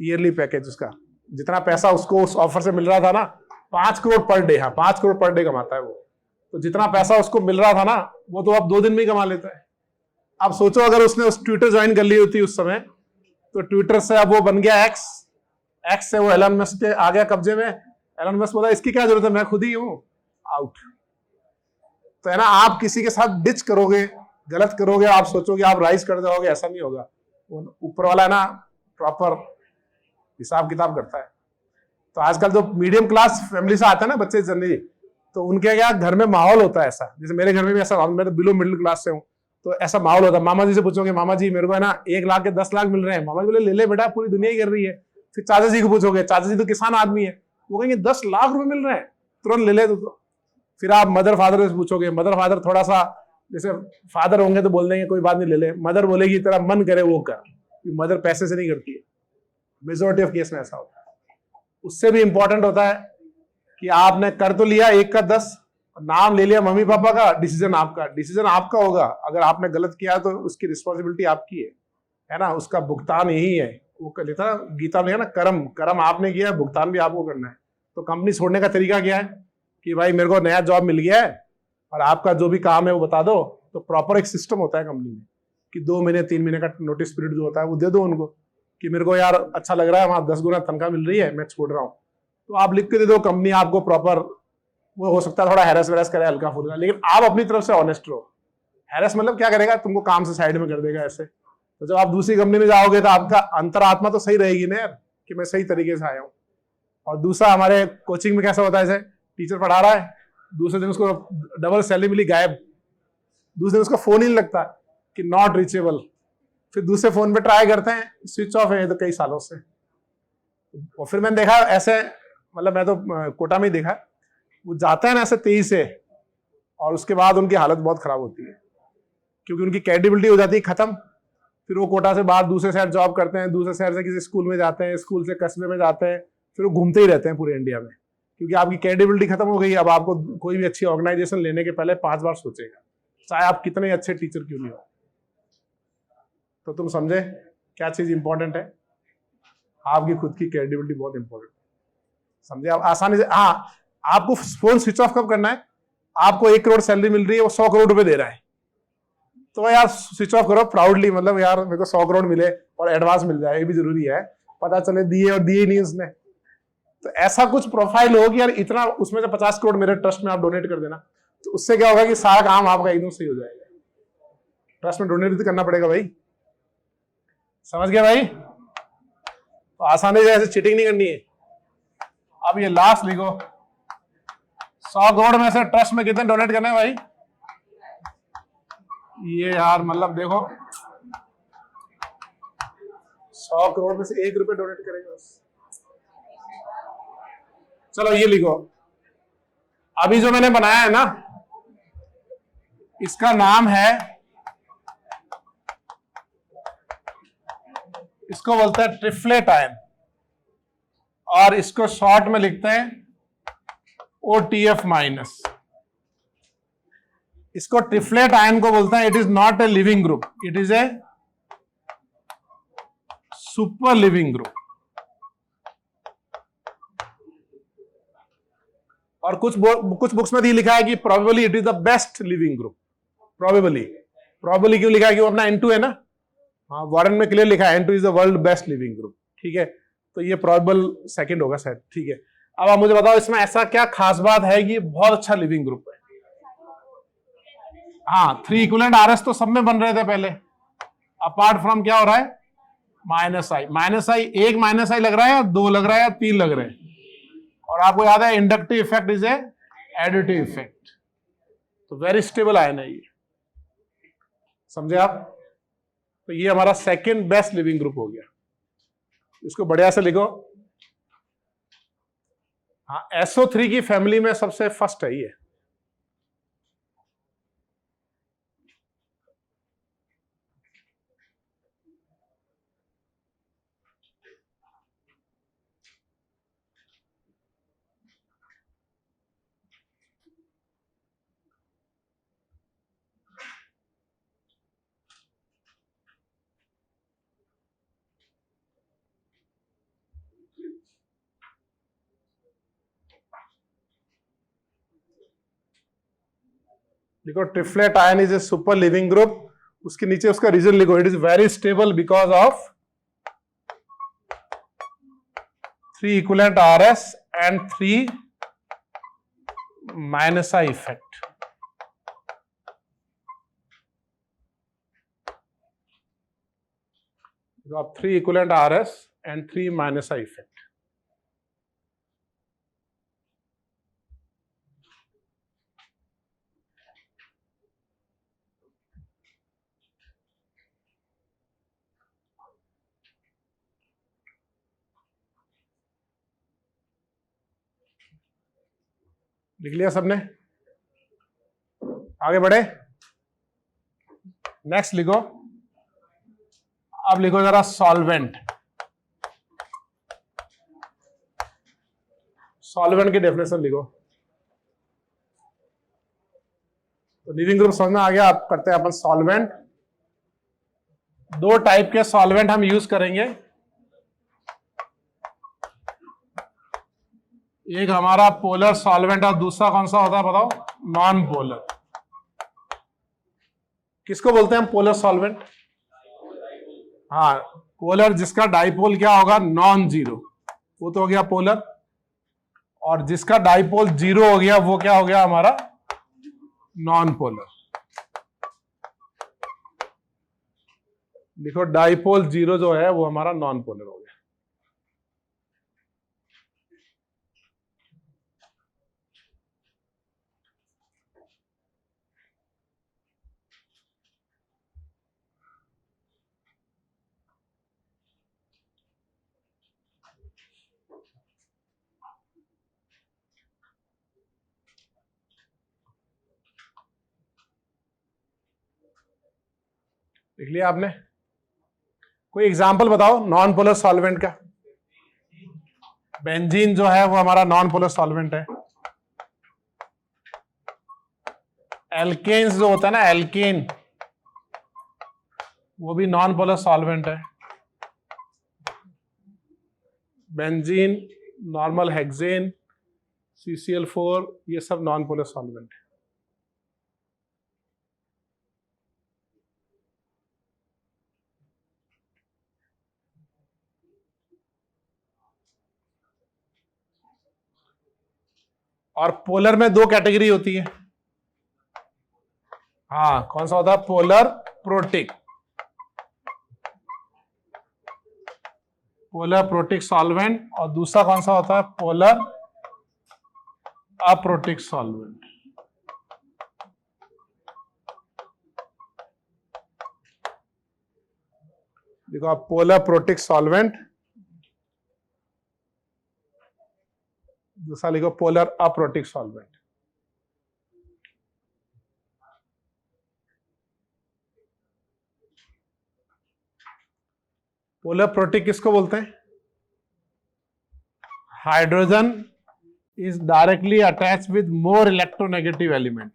ईयरली पैकेज। उसका जितना पैसा उसको उस ऑफर से मिल रहा था ना, 5 करोड़ पर डे, हाँ 5 करोड़ पर डे कमाता है वो। तो जितना पैसा उसको मिल रहा था ना, वो तो अब 2 दिन में ही कमा लेता है। अब सोचो अगर उसने उस ट्विटर ज्वाइन कर ली होती उस समय, तो ट्विटर से अब वो बन गया एक्स से वो एलन मस्क के आ गया कब्जे में। एलन मस्क बोला इसकी क्या जरूरत है, मैं खुद ही हूं, आउट। तो है ना, आप किसी के साथ डिच करोगे, गलत करोगे, आप सोचोगे आप राइज कर जाओगे, ऐसा नहीं होगा। ऊपर वाला है ना प्रॉपर हिसाब किताब करता है। तो आजकल जो मीडियम क्लास फैमिली से आते हैं ना बच्चे जनरली, तो उनके क्या घर में माहौल होता है ऐसा, जैसे मेरे घर में भी ऐसा, मैं तो बिलो मिडिल क्लास से हूँ, तो ऐसा माहौल होता है। मामा जी से पूछोगे, मामा जी मेरे को है ना 1 लाख के 10 लाख मिल रहे हैं, मामा जी बोले ले ले बेटा, पूरी दुनिया ही कर रही है। फिर चाचा जी को पूछोगे, चाचा जी तो किसान आदमी है, वो कहेंगे 10 लाख रुपए मिल रहे हैं, तुरंत ले ले तो। फिर आप मदर फादर से पूछोगे, मदर फादर थोड़ा सा, जैसे फादर होंगे तो बोल देंगे कोई बात नहीं ले ले, मदर बोलेगी तेरा मन करे वो कर, मदर पैसे से नहीं करती है, मेजोरिटी ऑफ केस में ऐसा होता है। उससे भी इंपॉर्टेंट होता है कि आपने कर तो लिया 1 का 10, नाम ले लिया मम्मी पापा का, डिसीजन आपका होगा। अगर आपने गलत किया तो उसकी रिस्पॉन्सिबिलिटी आपकी है ना, उसका भुगतान यही है। वो लिखा गीता में है ना, कर्म आपने किया है, भुगतान भी आपको करना है। तो कंपनी छोड़ने का तरीका क्या है कि भाई मेरे को नया जॉब मिल गया है और आपका जो भी काम है वो बता दो। तो प्रॉपर एक सिस्टम होता है कंपनी में कि 2 महीने 3 महीने का नोटिस पीरियड जो होता है वो दे दो उनको। कि मेरे को यार अच्छा लग रहा है, वहां 10 गुना तनख्वाह मिल रही है, मैं छोड़ रहा हूँ, तो आप लिख के दे दो, कंपनी आपको प्रॉपर, वो हो सकता है थोड़ा हैरेस वैरेस करे हल्का फुल्का, लेकिन आप अपनी तरफ से ऑनेस्ट रहो। हैरेस मतलब क्या करेगा, तुमको काम से साइड में कर देगा ऐसे। तो जब आप दूसरी कंपनी में जाओगे तो आपका अंतरात्मा तो सही रहेगी ना यार, कि मैं सही तरीके से आया हूँ। और दूसरा, हमारे कोचिंग में कैसा होता है, जैसे टीचर पढ़ा रहा है, दूसरे दिन उसको डबल सैलरी मिली, गायब, दूसरे दिन उसका फोन ही नहीं लगता कि नॉट रीचेबल, फिर दूसरे फोन पे ट्राई करते हैं, स्विच ऑफ है तो कई सालों से। और फिर मैंने देखा ऐसे, मतलब मैं तो कोटा में ही देखा, वो जाते हैं ना ऐसे तेजी से, और उसके बाद उनकी हालत बहुत खराब होती है, क्योंकि उनकी क्रेडिबिलिटी हो जाती है खत्म। फिर वो कोटा से बाहर दूसरे शहर जॉब करते हैं, दूसरे शहर से किसी स्कूल में जाते हैं, स्कूल से कस्बे में जाते हैं, फिर वो घूमते ही रहते हैं पूरे इंडिया में, क्योंकि आपकी क्रेडिबिलिटी खत्म हो गई। अब आपको कोई भी अच्छी ऑर्गेनाइजेशन लेने के पहले 5 बार सोचेगा, चाहे आप कितने अच्छे टीचर क्यों नहीं हो। तो तुम समझे क्या चीज इंपॉर्टेंट है, आपकी खुद की क्रेडिबिलिटी बहुत इंपॉर्टेंट है, समझे आप आसानी से। हाँ, आपको फोन स्विच ऑफ कब करना है, आपको 1 करोड़ सैलरी मिल रही है, वो 100 करोड़ रुपए दे रहा है, तो यार स्विच ऑफ करो प्राउडली, मतलब यार मेरे को 100 करोड़ मिले और एडवांस मिल जाए, ये भी जरूरी है, पता चले दिए और दिए नहीं उसने। तो ऐसा कुछ प्रोफाइल हो कि यार इतना, उसमें से 50 करोड़ मेरे ट्रस्ट में आप डोनेट कर देना, तो उससे क्या होगा कि सारा काम आपका एकदम सही हो जाएगा। ट्रस्ट में डोनेट भी करना पड़ेगा भाई, समझ गया भाई। तो आसानी से ऐसे चीटिंग नहीं करनी है। अब ये लास्ट लिखो, 100 करोड़ में से ट्रस्ट में कितने डोनेट करने हैं भाई, ये यार मतलब देखो, 100 करोड़ में से 1 रुपए डोनेट करेगा बस। चलो ये लिखो, अभी जो मैंने बनाया है ना, इसका नाम है, इसको बोलते हैं ट्रिफ्लेट आयन, और इसको शॉर्ट में लिखते हैं OTF माइनस। इसको ट्रिफ्लेट आयन को बोलते हैं, it is not a leaving group, it is a super leaving group. और कुछ बुक्स में भी लिखा है कि probably it is the best leaving group. Probably क्यों लिखा है, कि वो अपना N2 है ना, हाँ, वॉरेन में क्लियर लिखा है N2 is the world best leaving group, ठीक है, तो ये प्रोबेबल सेकंड होगा शायद, ठीक है। अब आप मुझे बताओ इसमें ऐसा क्या खास बात है कि बहुत अच्छा लिविंग ग्रुप है। हाँ, 3 इक्विवेलेंट RS तो सब में बन रहे थे पहले, अपार्ट फ्रॉम क्या हो रहा है, माइनस आई। एक माइनस आई लग रहा है, या 2 लग रहा है, या 3 लग रहे हैं। और आपको याद है inductive effect is a additive effect, तो वेरी स्टेबल आयन है ये, समझे आप। तो ये हमारा सेकंड बेस्ट लिविंग ग्रुप हो गया, इसको बढ़िया से लिखो। हाँ, SO3 की फैमिली में सबसे फर्स्ट है ये। देखो, triflate ion is a super leaving group, उसके नीचे उसका रीजन लिखो, it is very stable because of 3 equivalent RS and 3 minus I effect. आप 3 equivalent RS and 3 minus I effect. लिख लिया सबने, आगे बढ़े, नेक्स्ट लिखो। अब लिखो जरा सॉल्वेंट। सॉल्वेंट की डेफिनेशन लिखो। तो लिविंग ग्रुप समझ में आ गया। आप करते हैं अपन सॉल्वेंट। 2 टाइप के सॉल्वेंट हम यूज करेंगे, एक हमारा पोलर सॉल्वेंट और दूसरा कौन सा होता है बताओ, नॉन पोलर। किसको बोलते हैं हम पोलर सॉल्वेंट? हाँ, पोलर जिसका डाइपोल क्या होगा, नॉन जीरो, वो तो हो गया पोलर। और जिसका डाइपोल जीरो हो गया वो क्या हो गया हमारा, नॉन पोलर। देखो डाइपोल जीरो जो है वो हमारा नॉन पोलर हो गया। लिख लिया आपने? कोई एग्जांपल बताओ नॉन पोलर सॉल्वेंट का। बेंजीन जो है वो हमारा नॉन पोलर सॉल्वेंट है। एल्केन्स जो होता है ना, एल्केन, वो भी नॉन पोलर सॉल्वेंट है। बेंजीन, नॉर्मल हेक्सेन, CCl4, ये सब नॉन पोलर सॉल्वेंट है। और पोलर में दो कैटेगरी होती है। हाँ, कौन सा होता है, polar protic, polar protic solvent, और दूसरा कौन सा होता है, पोलर अप्रोटिक सॉल्वेंट। देखो आप, पोलर प्रोटिक सॉल्वेंट, दूसरा लिखो polar aprotic solvent. Polar protic किसको बोलते हैं, hydrogen is directly attach with more electronegative element.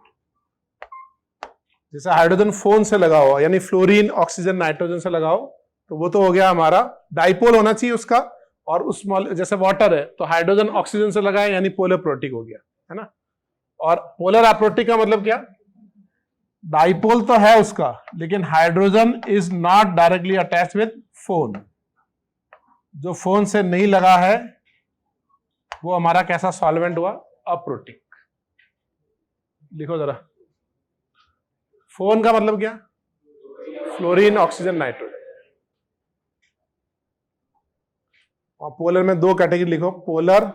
जैसे हाइड्रोजन फोन से लगा हो, यानी फ्लोरीन ऑक्सीजन नाइट्रोजन से लगाओ, तो वो तो हो गया हमारा डाइपोल होना चाहिए उसका। और उस जैसे वाटर है तो हाइड्रोजन ऑक्सीजन से लगा है, यानी पोलर प्रोटिक हो गया, है ना। और पोलर अप्रोटिक का मतलब क्या, डाइपोल तो है उसका, लेकिन hydrogen is not directly attach with phone. जो फोन से नहीं लगा है वो हमारा कैसा सॉल्वेंट हुआ, अप्रोटिक। लिखो जरा, फोन का मतलब क्या, फ्लोरीन ऑक्सीजन नाइट्रोजन। और पोलर में दो कैटेगरी लिखो, पोलर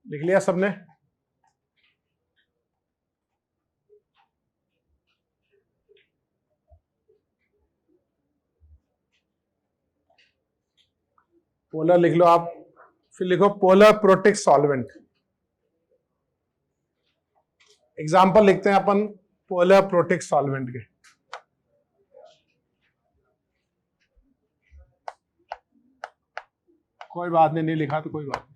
लिख लिया सबने? पोलर लिख लो आप, फिर लिखो पोलर प्रोटिक सॉल्वेंट। एग्जाम्पल लिखते हैं अपन पोलर प्रोटिक सॉल्वेंट के। कोई बात नहीं, नहीं लिखा तो कोई बात नहीं।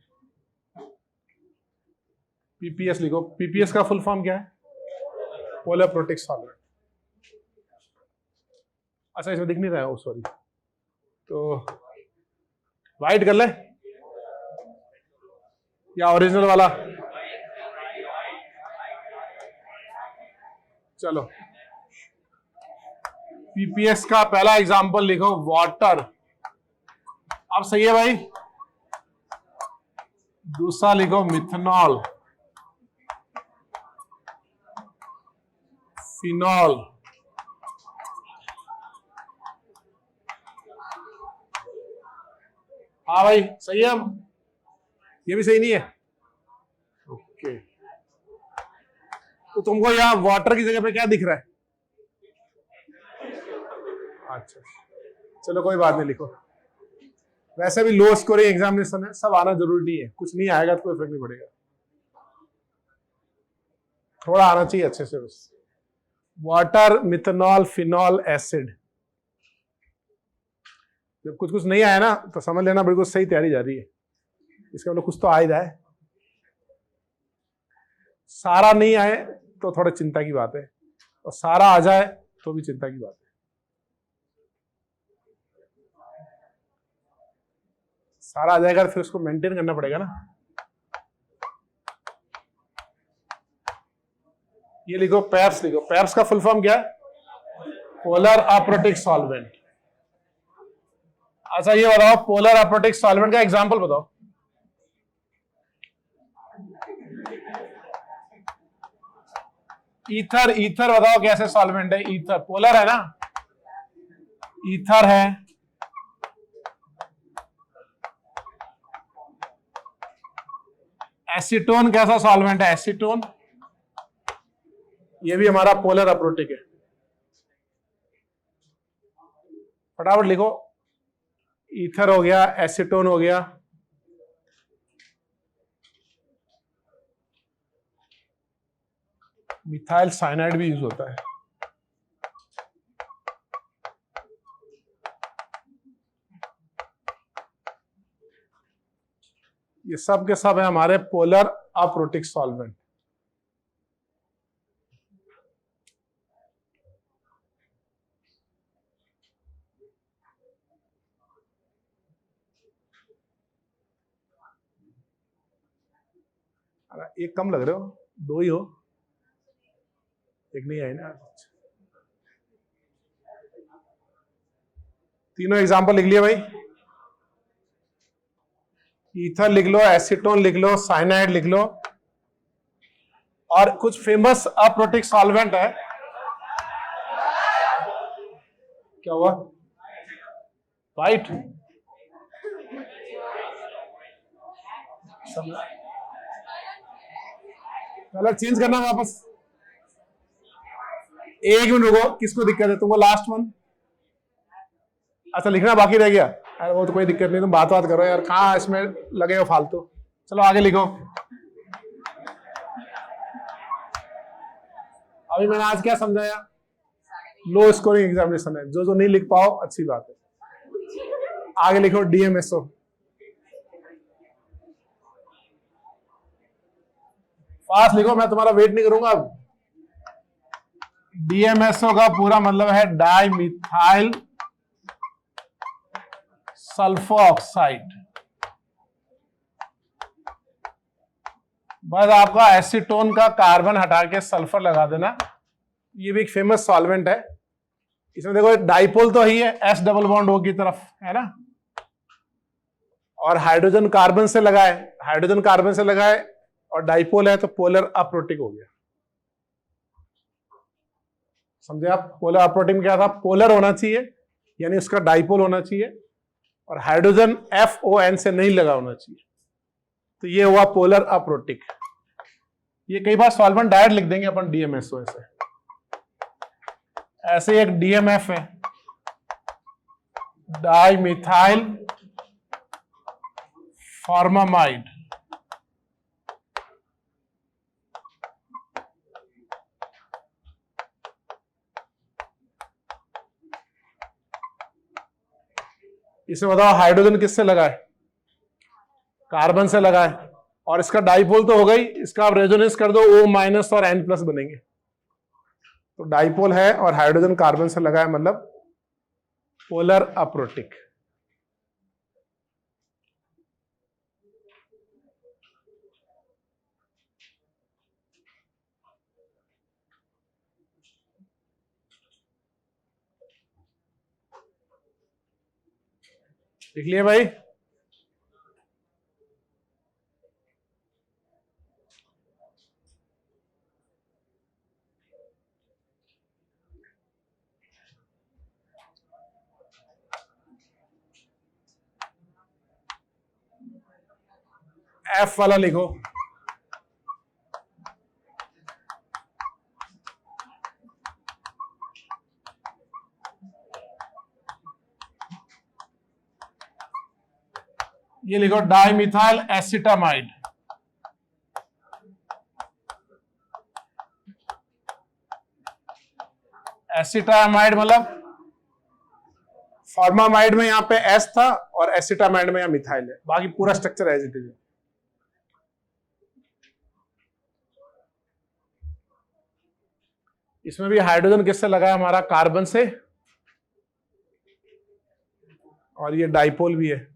पीपीएस लिखो। पीपीएस का फुल फॉर्म क्या है, पोलर प्रोटिक सॉल्वेंट। अच्छा, इसमें दिख नहीं रहा है, सॉरी, तो वाइट कर ले या ओरिजिनल वाला। चलो, पीपीएस का पहला एग्जांपल लिखो, वाटर। अब सही है भाई। दूसरा लिखो मिथनॉल, फिनॉल। हाँ भाई, सही है। ये भी सही नहीं है, ओके। तो तुमको यहाँ वाटर की जगह पे क्या दिख रहा है, अच्छा, चलो कोई बात नहीं, लिखो। वैसे भी लो स्कोरिंग एग्जामिनेशन है, सब आना जरूरी नहीं है। कुछ नहीं आएगा तो कोई फर्क नहीं पड़ेगा, थोड़ा आना चाहिए अच्छे से बस। Water, methanol, phenol, acid. जब कुछ कुछ नहीं आया ना तो समझ लेना बिल्कुल सही तैयारी जा रही है। इसका मतलब कुछ तो आ ही रहा है। सारा नहीं आए तो थोड़ा चिंता की बात है, और सारा आ जाए तो भी चिंता की बात है। सारा आ जाएगा तो फिर उसको मेंटेन करना पड़ेगा ना। ये लिखो पेप्स, लिखो पेप्स का फुल फॉर्म क्या है? Polar aprotic solvent. अच्छा ये बताओ, पोलर अप्रोटिक सॉल्वेंट का एग्जांपल बताओ। ईथर, ईथर बताओ कैसे सॉल्वेंट है? ईथर पोलर है ना, ईथर है। एसीटोन कैसा सॉल्वेंट है? एसीटोन, ये भी हमारा पोलर अप्रोटिक है। फटाफट लिखो, ईथर हो गया, एसीटोन हो गया, मिथाइल साइनाइड भी यूज होता है। ये सब के सब है हमारे पोलर अप्रोटिक सॉल्वेंट। एक कम लग रहे हो, दो ही हो, एक नहीं आई ना। तीनों एग्जांपल लिख लिया भाई। ईथर लिख लो, एसीटोन लिख लो, साइनाइड लिख लो, और कुछ फेमस अप्रोटिक सॉल्वेंट है। क्या हुआ? वाइट कलर चेंज करना वापस। एक मिनट रुको, किसको दिक्कत है? तुमको लास्ट वन, अच्छा लिखना बाकी रह गया। अरे वो तो कोई दिक्कत नहीं, तुम बात करो यार, कहाँ इसमें लगे हो फालतू। चलो आगे लिखो। अभी मैंने आज क्या समझाया? लो स्कोरिंग एग्जामिनेशन है, जो जो नहीं लिख पाओ अच्छी बात है। आगे लिखो डीएमएसओ। फास्ट लिखो, मैं तुम्हारा वेट नहीं करूंगा अब। डीएमएसओ का पूरा मतलब है डाई मिथाइल सल्फर ऑक्साइड। बस आपका एसीटोन का कार्बन हटा के सल्फर लगा देना। ये भी एक फेमस सॉल्वेंट है। इसमें देखो डाइपोल तो ही है, एस डबल बॉन्ड ओ की तरफ है ना, और हाइड्रोजन कार्बन से लगाए, हाइड्रोजन कार्बन से लगाए, और डाइपोल है तो पोलर अप्रोटिक हो गया। समझे आप? पोलर अप्रोटिक में क्या था? पोलर होना चाहिए, यानी उसका डाइपोल होना चाहिए, और हाइड्रोजन FON से नहीं लगा होना चाहिए, तो ये हुआ पोलर अप्रोटिक। ये कई बार सॉल्वेंट डायरेक्ट लिख देंगे अपन DMSO से। ऐसे एक DMF है, डाई मिथाइल फॉर्मामाइड। इसे बताओ हाइड्रोजन किससे लगाए? कार्बन से लगाए, और इसका डाइपोल तो हो गई, इसका आप रेजोनेंस कर दो, O- और N+ बनेंगे। तो डाइपोल है और हाइड्रोजन कार्बन से लगाए, मतलब पोलर अप्रोटिक। लिख लिए भाई? F वाला लिखो। ये लिखो डाइमिथाइल एसिटामाइड। एसिटामाइड मतलब फॉर्मामाइड में यहाँ पे एस था और एसिटामाइड में यहाँ मिथाइल है, बाकी पूरा स्ट्रक्चर एज इट इज है। इसमें भी हाइड्रोजन किससे लगा है हमारा, कार्बन से, और ये डाइपोल भी है।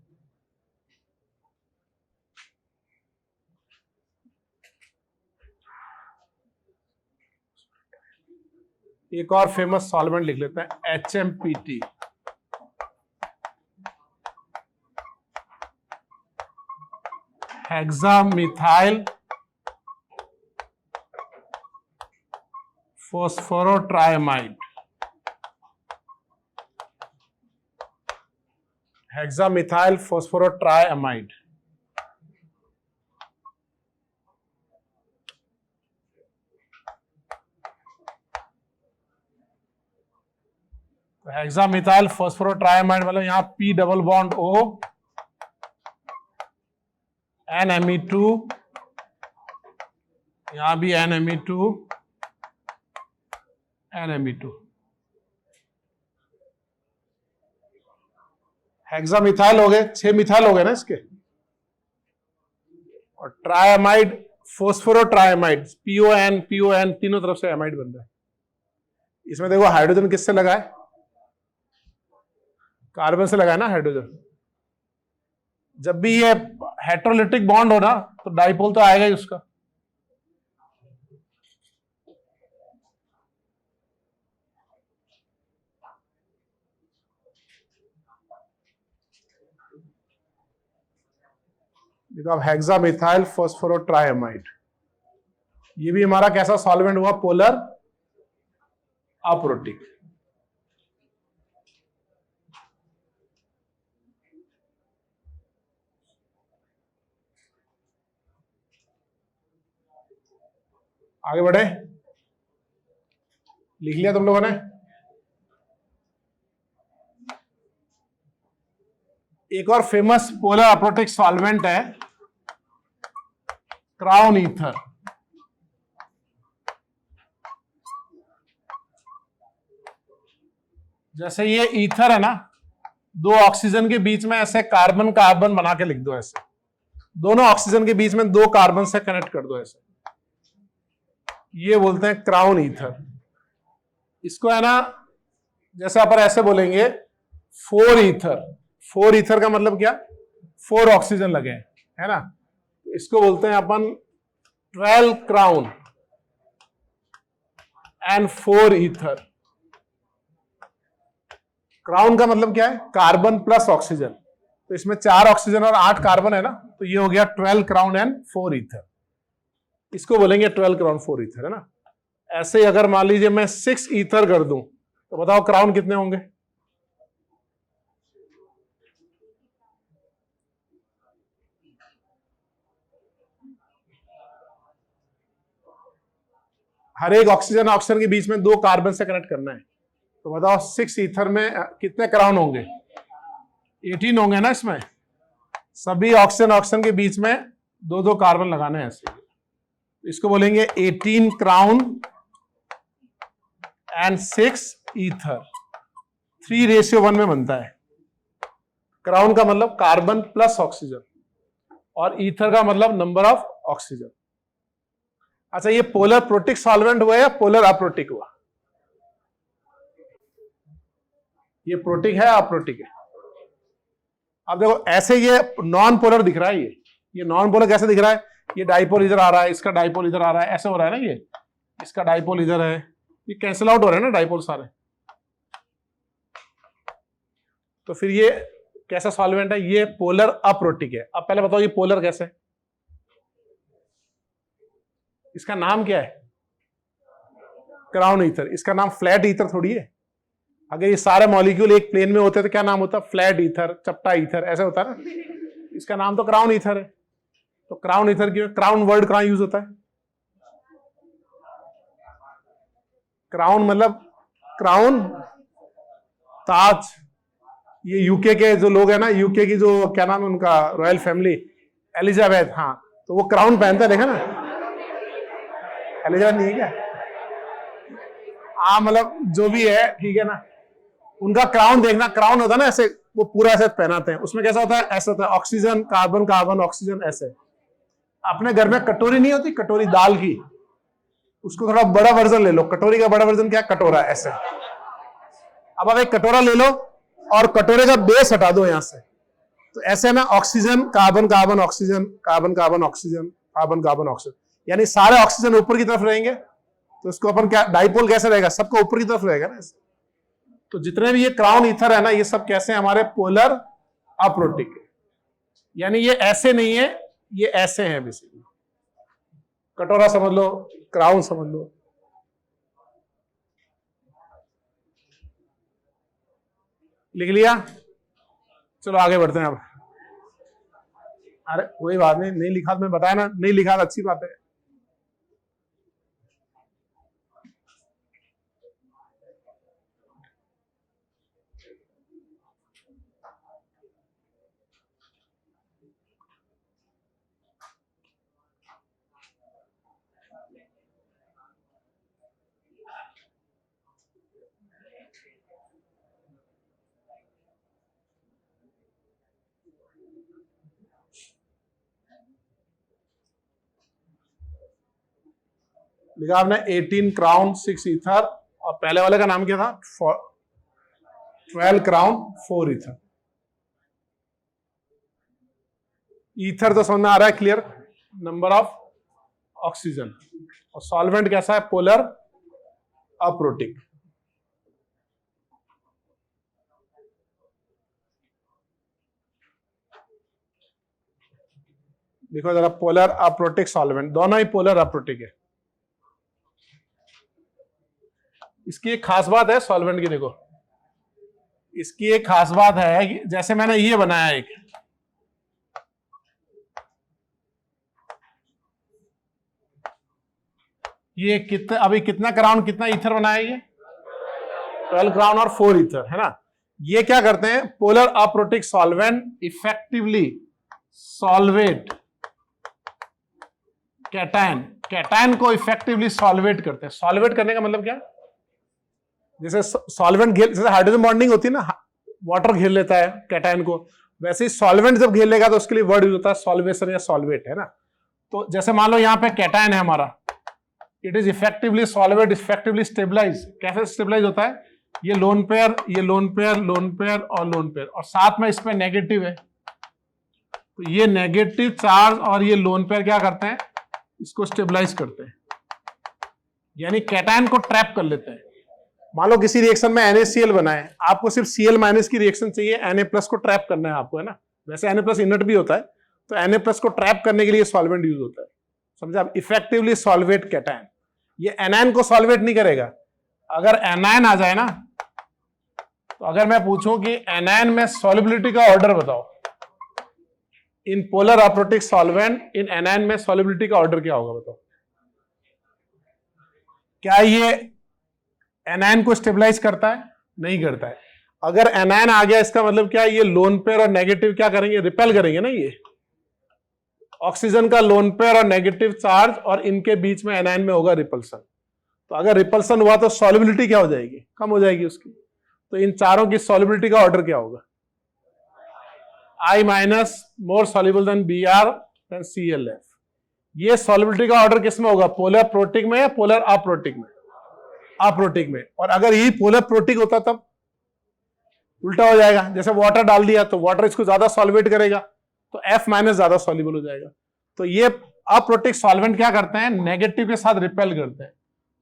एक और फेमस सॉल्वेंट लिख लेते हैं, HMPT। हेक्सामिथाइल फॉस्फोरोट्राइमाइड। हेक्सामिथाइल फॉस्फोरोट्राइमाइड। हेक्सामिथाइल फॉस्फोरोट्राइमाइड मतलब यहाँ P double bond O, NMe2, यहां भी NMe2, NMe2। हेक्सामिथाइल हो गए, 6 मिथाइल हो गए ना इसके, और ट्राइमाइड फॉस्फोरोट्राइमाइड, PON तीनों तरफ से एमाइड बन रहा है। इसमें देखो हाइड्रोजन किससे लगा है, कार्बन से लगा है ना हाइड्रोजन। जब भी ये हेटेरोलिटिक बॉन्ड हो ना तो डाइपोल तो आएगा ही उसका। देखो अब हेक्सामिथाइल फॉस्फोरोट्राइमाइड, ये भी हमारा कैसा सॉल्वेंट हुआ, पोलर अप्रोटिक। आगे बढ़े, लिख लिया तुम लोगों ने। एक और फेमस पोलर अप्रोटिक सॉल्वेंट है क्राउन ईथर। जैसे ये ईथर है ना, 2 ऑक्सीजन के बीच में ऐसे कार्बन कार्बन बना के लिख दो, ऐसे दोनों ऑक्सीजन के बीच में 2 कार्बन से कनेक्ट कर दो ऐसे, ये बोलते हैं क्राउन ईथर। इसको है ना, जैसे अपन ऐसे बोलेंगे 4 ईथर। 4 ईथर का मतलब क्या, 4 ऑक्सीजन लगे हैं, है ना। इसको बोलते हैं अपन 12 क्राउन एंड 4 ईथर। क्राउन का मतलब क्या है, कार्बन प्लस ऑक्सीजन। तो इसमें 4 ऑक्सीजन और 8 कार्बन है ना, तो ये हो गया 12 क्राउन एंड 4 ईथर। इसको बोलेंगे 12 क्राउन 4 ईथर, है ना। ऐसे ही अगर मान लीजिए मैं 6 ईथर कर दूं तो बताओ क्राउन कितने होंगे। हर एक ऑक्सीजन ऑक्सीजन के बीच में 2 कार्बन से कनेक्ट करना है, तो बताओ 6 ईथर में कितने क्राउन होंगे, 18 होंगे ना। इसमें सभी ऑक्सीजन ऑक्सीजन के बीच में 2-2 कार्बन लगाने हैं ऐसे। इसको बोलेंगे 18 क्राउन एंड 6 ईथर। 3:1 में बनता है। क्राउन का मतलब कार्बन प्लस ऑक्सीजन और ईथर का मतलब नंबर ऑफ ऑक्सीजन। अच्छा, ये पोलर प्रोटिक सॉल्वेंट हुआ या पोलर अप्रोटिक हुआ, ये प्रोटिक है अप्रोटिक है। अब देखो ऐसे ये नॉन पोलर दिख रहा है, ये नॉन पोलर कैसे दिख रहा है, ये डाइपोल इधर आ रहा है, इसका डाइपोल इधर आ रहा है, ऐसे हो रहा है ना। ये इसका डाइपोल इधर है, ये कैंसिल आउट हो रहे हैं ना डाइपोल सारे। तो फिर ये कैसा सॉल्वेंट है, ये पोलर अप्रोटिक है। अब पहले बताओ ये पोलर कैसे है, इसका नाम क्या है, क्राउन ईथर। इसका नाम फ्लैट ईथर थोड़ी है। अगर ये सारे मॉलिक्यूल एक प्लेन में होते तो क्या नाम होता, फ्लैट ईथर, चपटा ईथर, ऐसा होता ना। इसका नाम तो क्राउन ईथर है। तो क्राउन ईथर क्यों, क्राउन वर्ड कहां यूज होता है, क्राउन मतलब क्राउन, ताज। ये यूके के जो लोग हैं ना, यूके की जो क्या नाम है उनका, रॉयल फैमिली, एलिजाबेथ, हाँ, तो वो क्राउन पहनता है, देखा ना। एलिजाबेथ नहीं है क्या, हाँ, मतलब जो भी है, ठीक है ना। उनका क्राउन देखना, क्राउन होता है ना ऐसे, वो पूरा ऐसे पहनाते हैं, उसमें कैसा होता है, ऐसा होता है, ऑक्सीजन कार्बन कार्बन ऑक्सीजन ऐसे। अपने घर में कटोरी नहीं होती, कटोरी दाल की, उसको थोड़ा बड़ा वर्जन ले लो, कटोरी का बड़ा वर्जन क्या, कटोरा ऐसे। अब आप एक कटोरा ले लो और कटोरे का बेस हटा दो यहां से, तो ऐसे ना oxygen carbon carbon oxygen carbon carbon oxygen carbon carbon oxygen, यानी सारे ऑक्सीजन ऊपर की तरफ रहेंगे, तो इसको अपन क्या, डाइपोल कैसे रहेगा, सबका ऊपर की तरफ रहेगा ना ऐसे। तो जितने भी ये क्राउन ईथर है ना, ये सब कैसे हमारे पोलर अप्रोटिक, यानी ये ऐसे नहीं है, ये ऐसे हैं बेसिकली। कटोरा समझ लो, क्राउन समझ लो। लिख लिया, चलो आगे बढ़ते हैं अब। अरे कोई बात नहीं, नहीं लिखा तो मैं बताया ना, नहीं लिखा तो अच्छी बात है। लिखा आपने 18 क्राउन 6 ईथर, और पहले वाले का नाम क्या था, 12 क्राउन 4 ईथर। ईथर तो समझ में आ रहा है, क्लियर, नंबर ऑफ ऑक्सीजन। और सॉल्वेंट कैसा है, पोलर अप्रोटिक। देखो जरा, पोलर अप्रोटिक सॉल्वेंट, दोनों ही पोलर अप्रोटिक है। इसकी एक खास बात है सॉल्वेंट की, देखो इसकी एक खास बात है कि जैसे मैंने ये बनाया एक, ये कितना, अभी कितना क्राउन कितना ईथर बनाया, ये 12 क्राउन और 4 ईथर है ना। ये क्या करते हैं, polar aprotic solvent effectively solvate cation, cation को इफेक्टिवली सॉल्वेट करते हैं। सॉल्वेट करने का मतलब क्या, जैसे सॉल्वेंट घेर, जैसे हाइड्रोजन बॉन्डिंग होती है ना, वाटर घेर लेता है कैटायन को, वैसे ही सॉल्वेंट जब घेर लेगा तो उसके लिए वर्ड यूज होता है सॉल्वेशन या सॉल्वेट, है ना। तो जैसे मान लो यहाँ पे कैटायन है हमारा, it is effectively solvated, effectively stabilize. कैसे स्टेबलाइज होता है, ये लोन पेयर, ये लोन पेयर, लोन पेयर और लोन पेयर, और साथ में इसमें नेगेटिव है, तो ये नेगेटिव चार्ज और ये लोन पेयर क्या करते हैं, इसको स्टेबलाइज करते हैं, यानी कैटायन को ट्रैप कर लेते हैं। मान लो किसी रिएक्शन में NaCl बना है, आपको सिर्फ Cl माइनस की रिएक्शन चाहिए, Na प्लस को ट्रैप करना है आपको, है ना। वैसे Na प्लस इनर्ट भी होता है, तो Na प्लस को ट्रैप करने के लिए सॉल्वेंट यूज होता है, समझे आप, इफेक्टिवली सॉल्वेट कैटायन। ये एनायन को सॉल्वेट नहीं करेगा। अगर एनायन आ जाए ना, तो अगर मैं पूछूं कि एनायन में सॉल्युबिलिटी का ऑर्डर बताओ, in polar aprotic solvent, in anion में सॉल्युबिलिटी का ऑर्डर क्या होगा बताओ। क्या ये एनायन को स्टेबलाइज करता है, नहीं करता है। अगर एनायन आ गया, इसका मतलब क्या है, ये लोन पेयर और नेगेटिव क्या करेंगे, रिपेल करेंगे ना, ये ऑक्सीजन का लोन पेयर और नेगेटिव चार्ज, और इनके बीच में एनायन में होगा रिपल्सन। तो अगर रिपल्सन हुआ तो सॉल्युबिलिटी क्या हो जाएगी, कम हो जाएगी उसकी। तो इन चारों की सॉल्युबिलिटी का ऑर्डर क्या होगा, I minus more soluble than Br than ClF। ये सॉल्युबिलिटी का ऑर्डर किसमें होगा, पोलर प्रोटिक में या पोलर अप्रोटिक में, अप्रोटिक में। और अगर ये पोलर प्रोटिक होता तब उल्टा हो जाएगा, जैसे वाटर डाल दिया तो वाटर इसको ज्यादा सॉल्वेट करेगा, तो F माइनस ज्यादा सॉल्युबल हो जाएगा। तो ये अप्रोटिक सॉल्वेंट क्या करते हैं, नेगेटिव के साथ रिपेल करते हैं,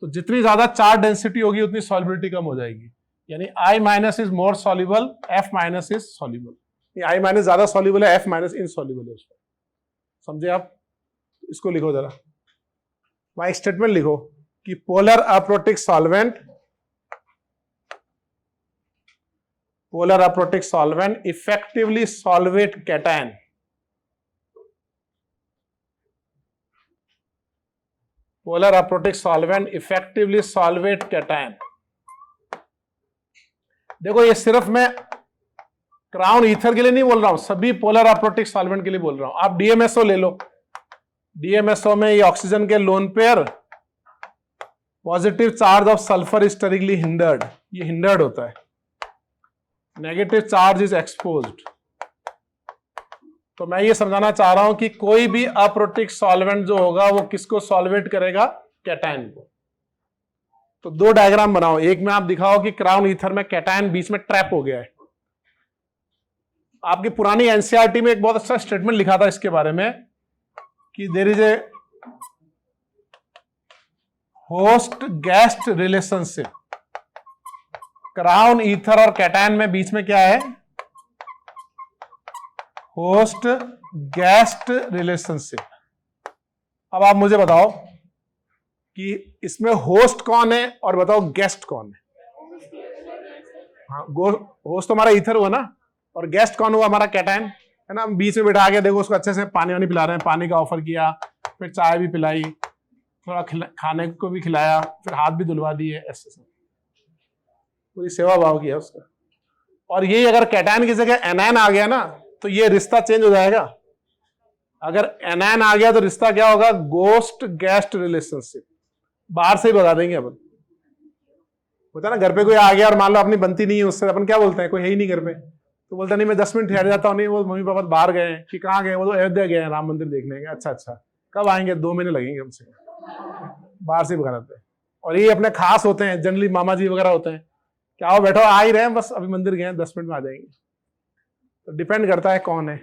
तो जितनी ज्यादा चार्ज डेंसिटी होगी उतनी सॉल्युबिलिटी कम हो जाएगी, यानी I minus is more soluble, F minus is soluble. I minus ज्यादा सॉल्युबल है, F माइनस इनसॉल्युबल है उसमें, समझे आप। इसको लिखो जरा, वहां एक स्टेटमेंट लिखो कि polar aprotic solvent, polar aprotic solvent effectively solvate cation, polar aprotic solvent effectively solvate cation. देखो ये सिर्फ मैं क्राउन ईथर के लिए नहीं बोल रहा हूं, सभी पोलर अप्रोटिक सॉल्वेंट के लिए बोल रहा हूं। आप DMSO ले लो, DMSO में ये ऑक्सीजन के lone pair, positive charge of sulphur sterically hindered, ये हिंडर्ड होता है, नेगेटिव चार्ज इज एक्सपोज्ड। तो मैं ये समझाना चाह रहा हूं कि कोई भी अप्रोटिक सॉल्वेंट जो होगा वो किसको सॉल्वेट करेगा? कैटायन को। तो दो डायग्राम बनाओ, एक में आप दिखाओ कि क्राउन ईथर में कैटायन बीच में ट्रैप हो गया है। आपकी पुरानी एनसीईआरटी में एक बहुत अच्छा स्टेटमेंट लिखा था इसके बारे में कि there is a host guest relationship. Crown ether और कैटायन में बीच में क्या है? Host guest relationship. अब आप मुझे बताओ कि इसमें होस्ट कौन है और बताओ गेस्ट कौन है? हाँ, होस्ट तो हमारा ईथर हुआ ना, और गेस्ट कौन हुआ? हमारा कैटायन है ना। हम बीच में बिठा के देखो उसको अच्छे से पानी वानी पिला रहे हैं, पानी का ऑफर किया, फिर चाय भी पिलाई, थोड़ा खाने को भी खिलाया, फिर हाथ भी धुलवा दिए, ऐसे सब पूरी सेवा भाव किया उसका। और ये अगर कैटायन की जगह एनायन आ गया ना तो ये रिश्ता चेंज हो जाएगा। अगर एनायन आ गया तो रिश्ता क्या होगा? Ghost guest relationship. बाहर से ही भगा देंगे अपन। होता है ना, घर पे कोई आ गया और मान लो अपनी बनती नहीं है उससे, अपन क्या बोलते हैं? कोई है ही नहीं घर पे, तो बोलता नहीं मैं 10 मिनट ठहर जाता हूँ। नहीं, वो मम्मी पापा बाहर गए हैं। कि कहाँ गए? वो तो अयोध्या गए हैं राम मंदिर देखने गए। अच्छा अच्छा, कब आएंगे? 2 महीने लगेंगे हमसे। बाहर से भगा देते हैं। और ये अपने खास होते हैं, जनरली मामा जी वगैरह होते हैं, क्या हो बैठो, आ ही रहे हैं, बस अभी मंदिर गए हैं, 10 मिनट में आ जाएंगे। तो डिपेंड करता है कौन है।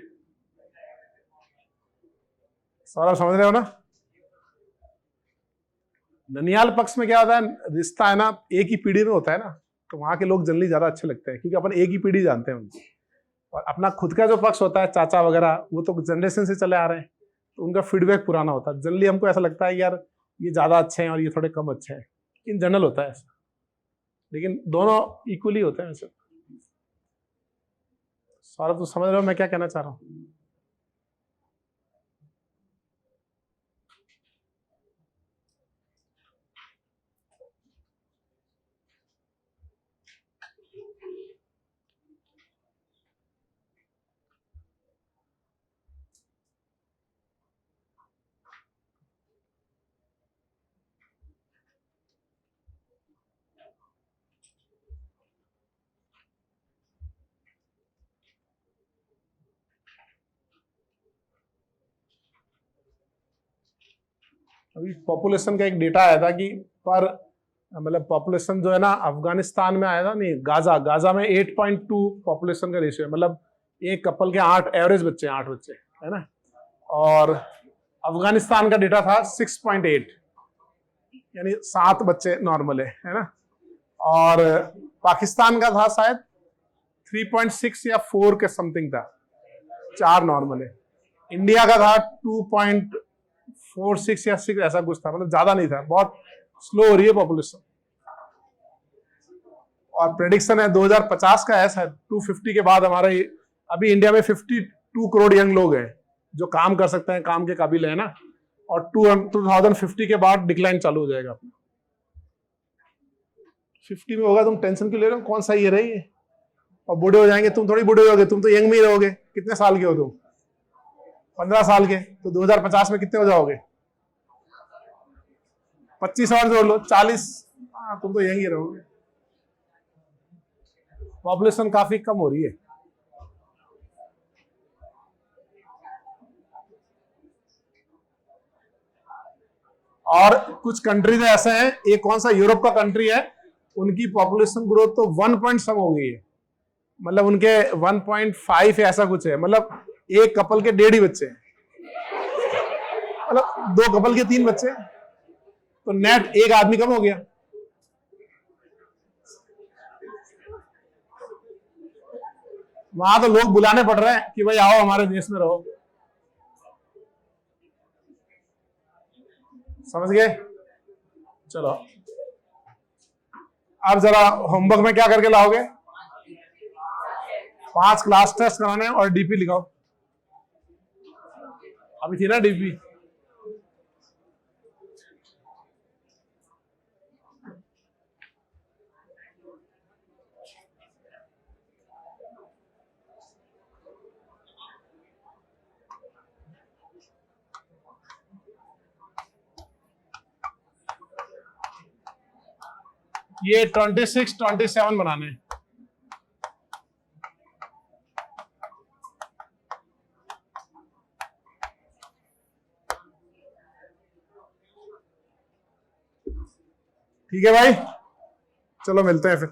सौरभ समझ रहे हो ना? ननियाल पक्ष में क्या होता है? रिश्ता है ना एक ही पीढ़ी में होता है ना, तो वहां के लोग जनरली ज्यादा अच्छे लगते हैं क्योंकि अपन एक ही पीढ़ी जानते हैं उनसे। और अपना खुद का जो पक्ष होता है, चाचा वगैरह, वो तो जनरेशन से चले आ रहे हैं, तो उनका फीडबैक पुराना होता है। जनरली हमको ऐसा लगता है यार ये ज्यादा अच्छे हैं और ये थोड़े कम अच्छे हैं, इन जनरल होता है ऐसा, लेकिन दोनों इक्वली होते हैं वैसे। सौरभ तो समझ रहे हो मैं क्या कहना चाह रहा हूँ? अभी पॉपुलेशन का एक डेटा आया था कि पर मतलब पॉपुलेशन जो है ना, अफगानिस्तान में आया था, नहीं गाजा में 8.2 पॉपुलेशन का रेशियो है। मतलब एक कपल के 8 एवरेज बच्चे, 8 बच्चे है ना। और अफगानिस्तान का डेटा था 6.8, यानी 7 बच्चे नॉर्मल है ना। और पाकिस्तान का था शायद 3.6 या 4 के समथिंग था, 4 नॉर्मल है। इंडिया का था 2.46 या 6 ऐसा कुछ था, मतलब ज्यादा नहीं था। बहुत स्लो हो रही है पॉपुलेशन। और प्रेडिक्शन है 2050 का है शायद 250 के बाद हमारा अभी इंडिया में 52 करोड़ यंग लोग हैं जो काम कर सकते हैं, काम के काबिल है ना। और 2050 के बाद डिक्लाइन चालू हो जाएगा अपना। 50 में होगा, तुम टेंशन क्यों ले रहे हो? कौन सा ईयर है ये? और बूढ़े हो जाएंगे, तुम थोड़ी बूढ़े होगे, तुम तो यंग में ही रहोगे। कितने साल के हो तुम? 15 साल के। तो 2050 में कितने हो जाओगे? 25 और जोड़ लो, 40। हाँ, तुम तो यंग ही रहोगे। पॉपुलेशन काफी कम हो रही है। और कुछ कंट्रीज ऐसे हैं, एक कौन सा यूरोप का कंट्री है, उनकी पॉपुलेशन ग्रोथ तो 1 पॉइंट सम हो गई है। मतलब उनके 1.5 ऐसा कुछ है। मतलब एक कपल के 1.5 ही बच्चे हैं, मतलब 2 कपल के 3 बच्चे, तो नेट एक आदमी कम हो गया। वहां तो लोग बुलाने पड़ रहे हैं कि भाई आओ हमारे देश में रहो। समझ गए? चलो अब जरा होमवर्क में क्या करके लाओगे? 5 क्लास टेस्ट कराने और डीपी लिखाओ। अभी थी ना डीपी? ये 26, 27 बनाने। ठीक है भाई, चलो मिलते हैं फिर।